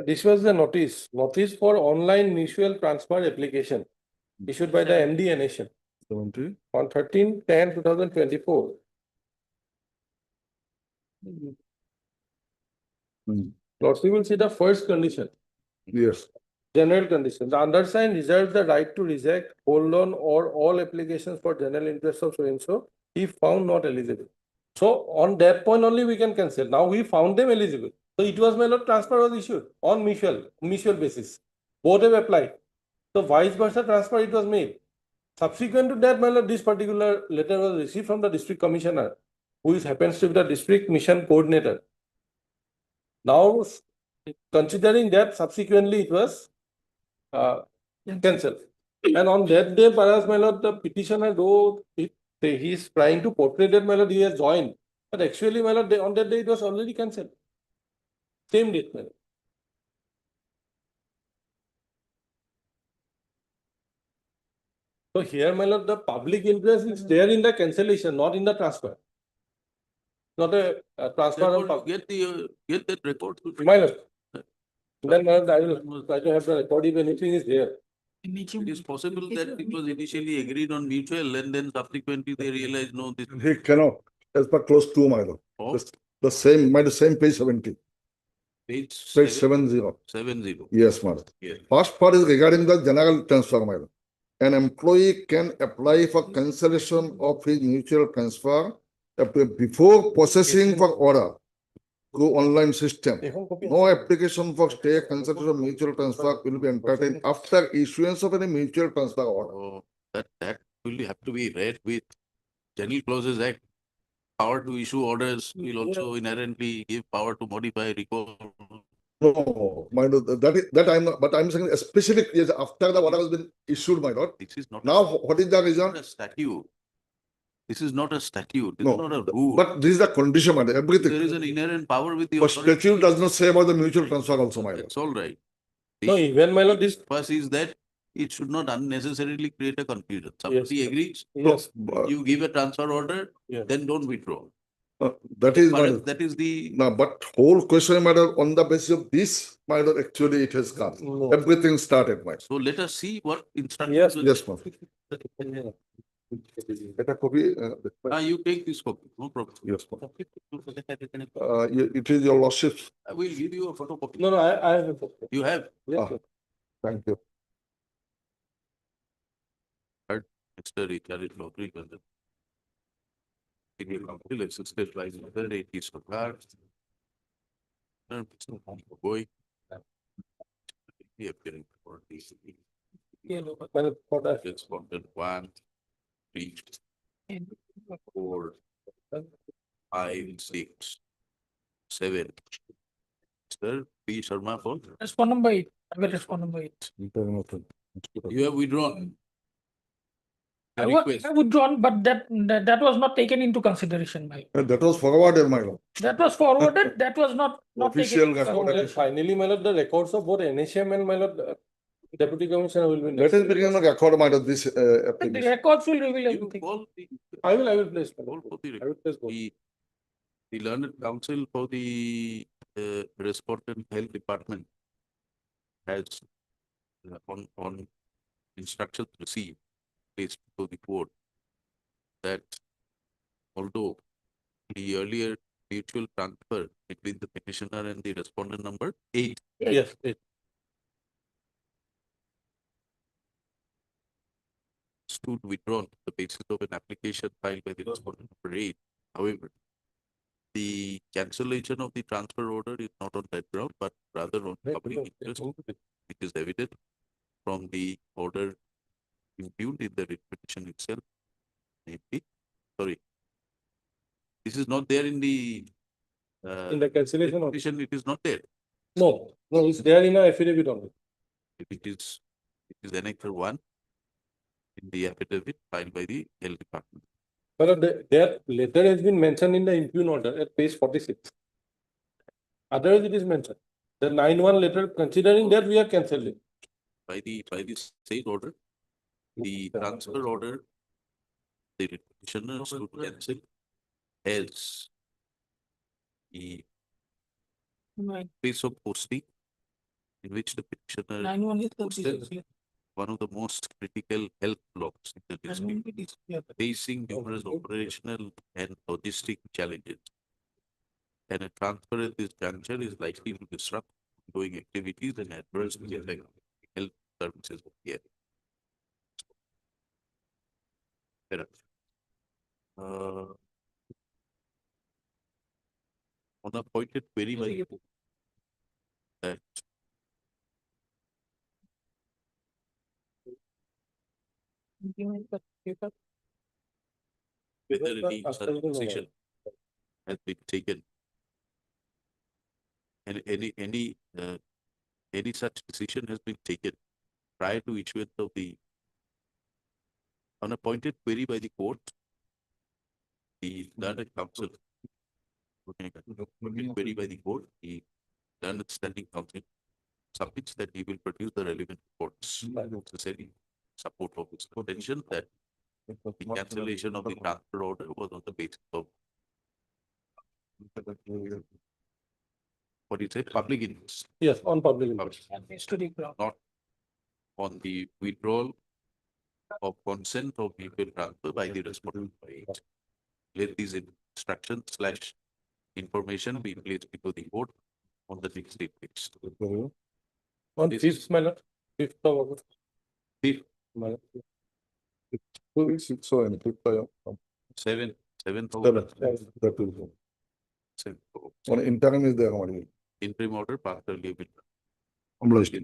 This was the notice for online mutual transfer application issued by the MD Nation on 13/10/2024. Lordship will see the first condition. Yes. General condition. The undersigned reserves the right to reject, hold on, or all applications for general interest of so and so if found not eligible. So on that point only we can cancel. Now we found them eligible. So it was, my lord, transfer was issued on mutual basis. Both have applied. So vice versa transfer it was made. Subsequent to that, my lord, this particular letter was received from the district commissioner, who happens to be the district mission coordinator. Now, considering that, subsequently it was cancelled. And on that day, perhaps, my lord, the petitioner, though he is trying to portray that, my lord, he has joined. But actually, my lord, on that day it was already cancelled. Same date, my lord. So here, my lord, the public interest is there in the cancellation, not in the transfer. Not a transfer. Therefore, get that record. My lord. Then, my lord, I will try to have the record if anything is there. It is possible that it was initially agreed on mutual and then subsequently they realized no, this. He cannot, as per clause 2, my lord. Oh. The same page 70. Page 70. 70. Yes, madam. Yes. First part is regarding the general transfer, madam. An employee can apply for cancellation of his mutual transfer before processing for order through online system. No application for stay cancellation of mutual transfer will be entertained after issuance of any mutual transfer order. Oh, that will have to be read with General Clauses Act. Power to issue orders will also inherently give power to modify, recall. No, my lord, that I'm not, but I'm saying especially yes, after the order has been issued, my lord. This is not Now, what is the reason? a statute. This is not a statute. This No, is not a rule. but this is the condition, my lord, everything. There is an inherent power with the But authority. statute does not say about the mutual transfer also, my lord. That's all right. No, even, my lord, this. First is that it should not unnecessarily create a confusion. Somebody Yes. agrees, Yes. you give a transfer order, Yeah. then don't withdraw. That is, my But lord. that is the No, but whole question, my lord, on the basis of this, my lord, actually it has come. No. Everything started, my lord. so let us see what instructions. Yes. will- Yes, ma'am. Better copy. You take this copy, no problem. Yes, ma'am. It is your lordship. I will give you a photocopy. No, I have a copy. You have. Yes, Ah. sir. Thank you. Mr. Richard Lottery. Assisted by Mother 80 Sarkar. Boy. Appearing for DCP. My lord, for that. Respondent 1, 3, 4, 5, 6, 7. Mr. P. Sharma for. Respond number 8. I will respond number 8. You have withdrawn. I The request. withdrawn, but that was not taken into consideration by. That was forwarded, my lord. That was forwarded, that was not Official taken. record. Finally, my lord, the records of both NHM and my lord, Deputy Commissioner will be. Let us begin the record, my lord, this The application. records will reveal You everything. call the. I will place. Call for the I will place both. record. The learned counsel for the respondent health department has on instructions received placed to the court that although the earlier mutual transfer between the petitioner and the respondent number 8 Yes, stood withdrawn on the basis of an application filed by the respondent number 8. However, the cancellation of the transfer order is not on that ground, but rather on public interest, which is evident from the order impugned in the writ petition itself. Namely, sorry, this is not there in the in the cancellation of, petition. It is not there. no, it's there in a affidavit only. It is annexure 1 in the affidavit filed by the health department. But their letter has been mentioned in the impugn order at page 46. Otherwise, it is mentioned. The 9-1 letter, considering that we are cancelling. By the state order, the transfer order, the petitioner should cancel as the place of posting in which the petitioner posted one of the most critical health blocks in the district, facing numerous operational and logistic challenges. And a transfer at this juncture is likely to disrupt ongoing activities and adversely affect health services of the area. On a pointed query by that whether any such decision has been taken and any such decision has been taken prior to issuance of the on a pointed query by the court, the learned counsel query by the court, the learned standing counsel submits that he will produce the relevant reports necessary support of his contention that the cancellation of the transfer order was on the basis of what is it, public interest. Yes, on public interest. Not on the withdrawal of consent of mutual transfer by the respondent party. Let these instructions / information be placed before the court on the next date fixed. On This 5th, my lord, 5th of August. 5th, My lord. 2 weeks, so and 5th, 7th, 7th of 7th, that will go. 7th of On interim is there only. interim order passed earlier with Obliged.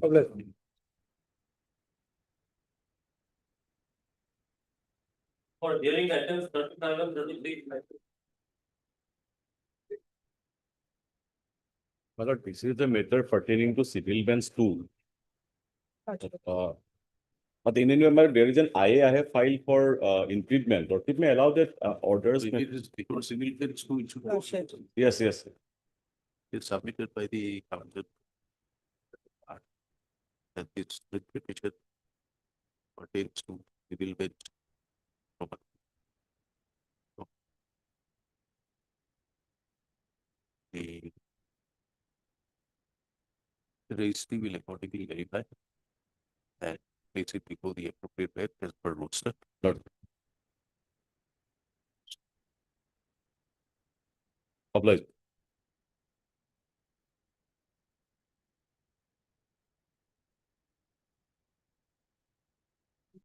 For hearing items 35 and 36. My lord, this is the matter pertaining to civil bench 2. But in any way, there is an IA I have filed for imprisonment. Or it may allow that orders. it is before civil bench 2 issued. Yes, yes. It's submitted by the council. And its petition pertains to civil bench. The registry will accordingly verify and place it before the appropriate head as per roster. Obliged.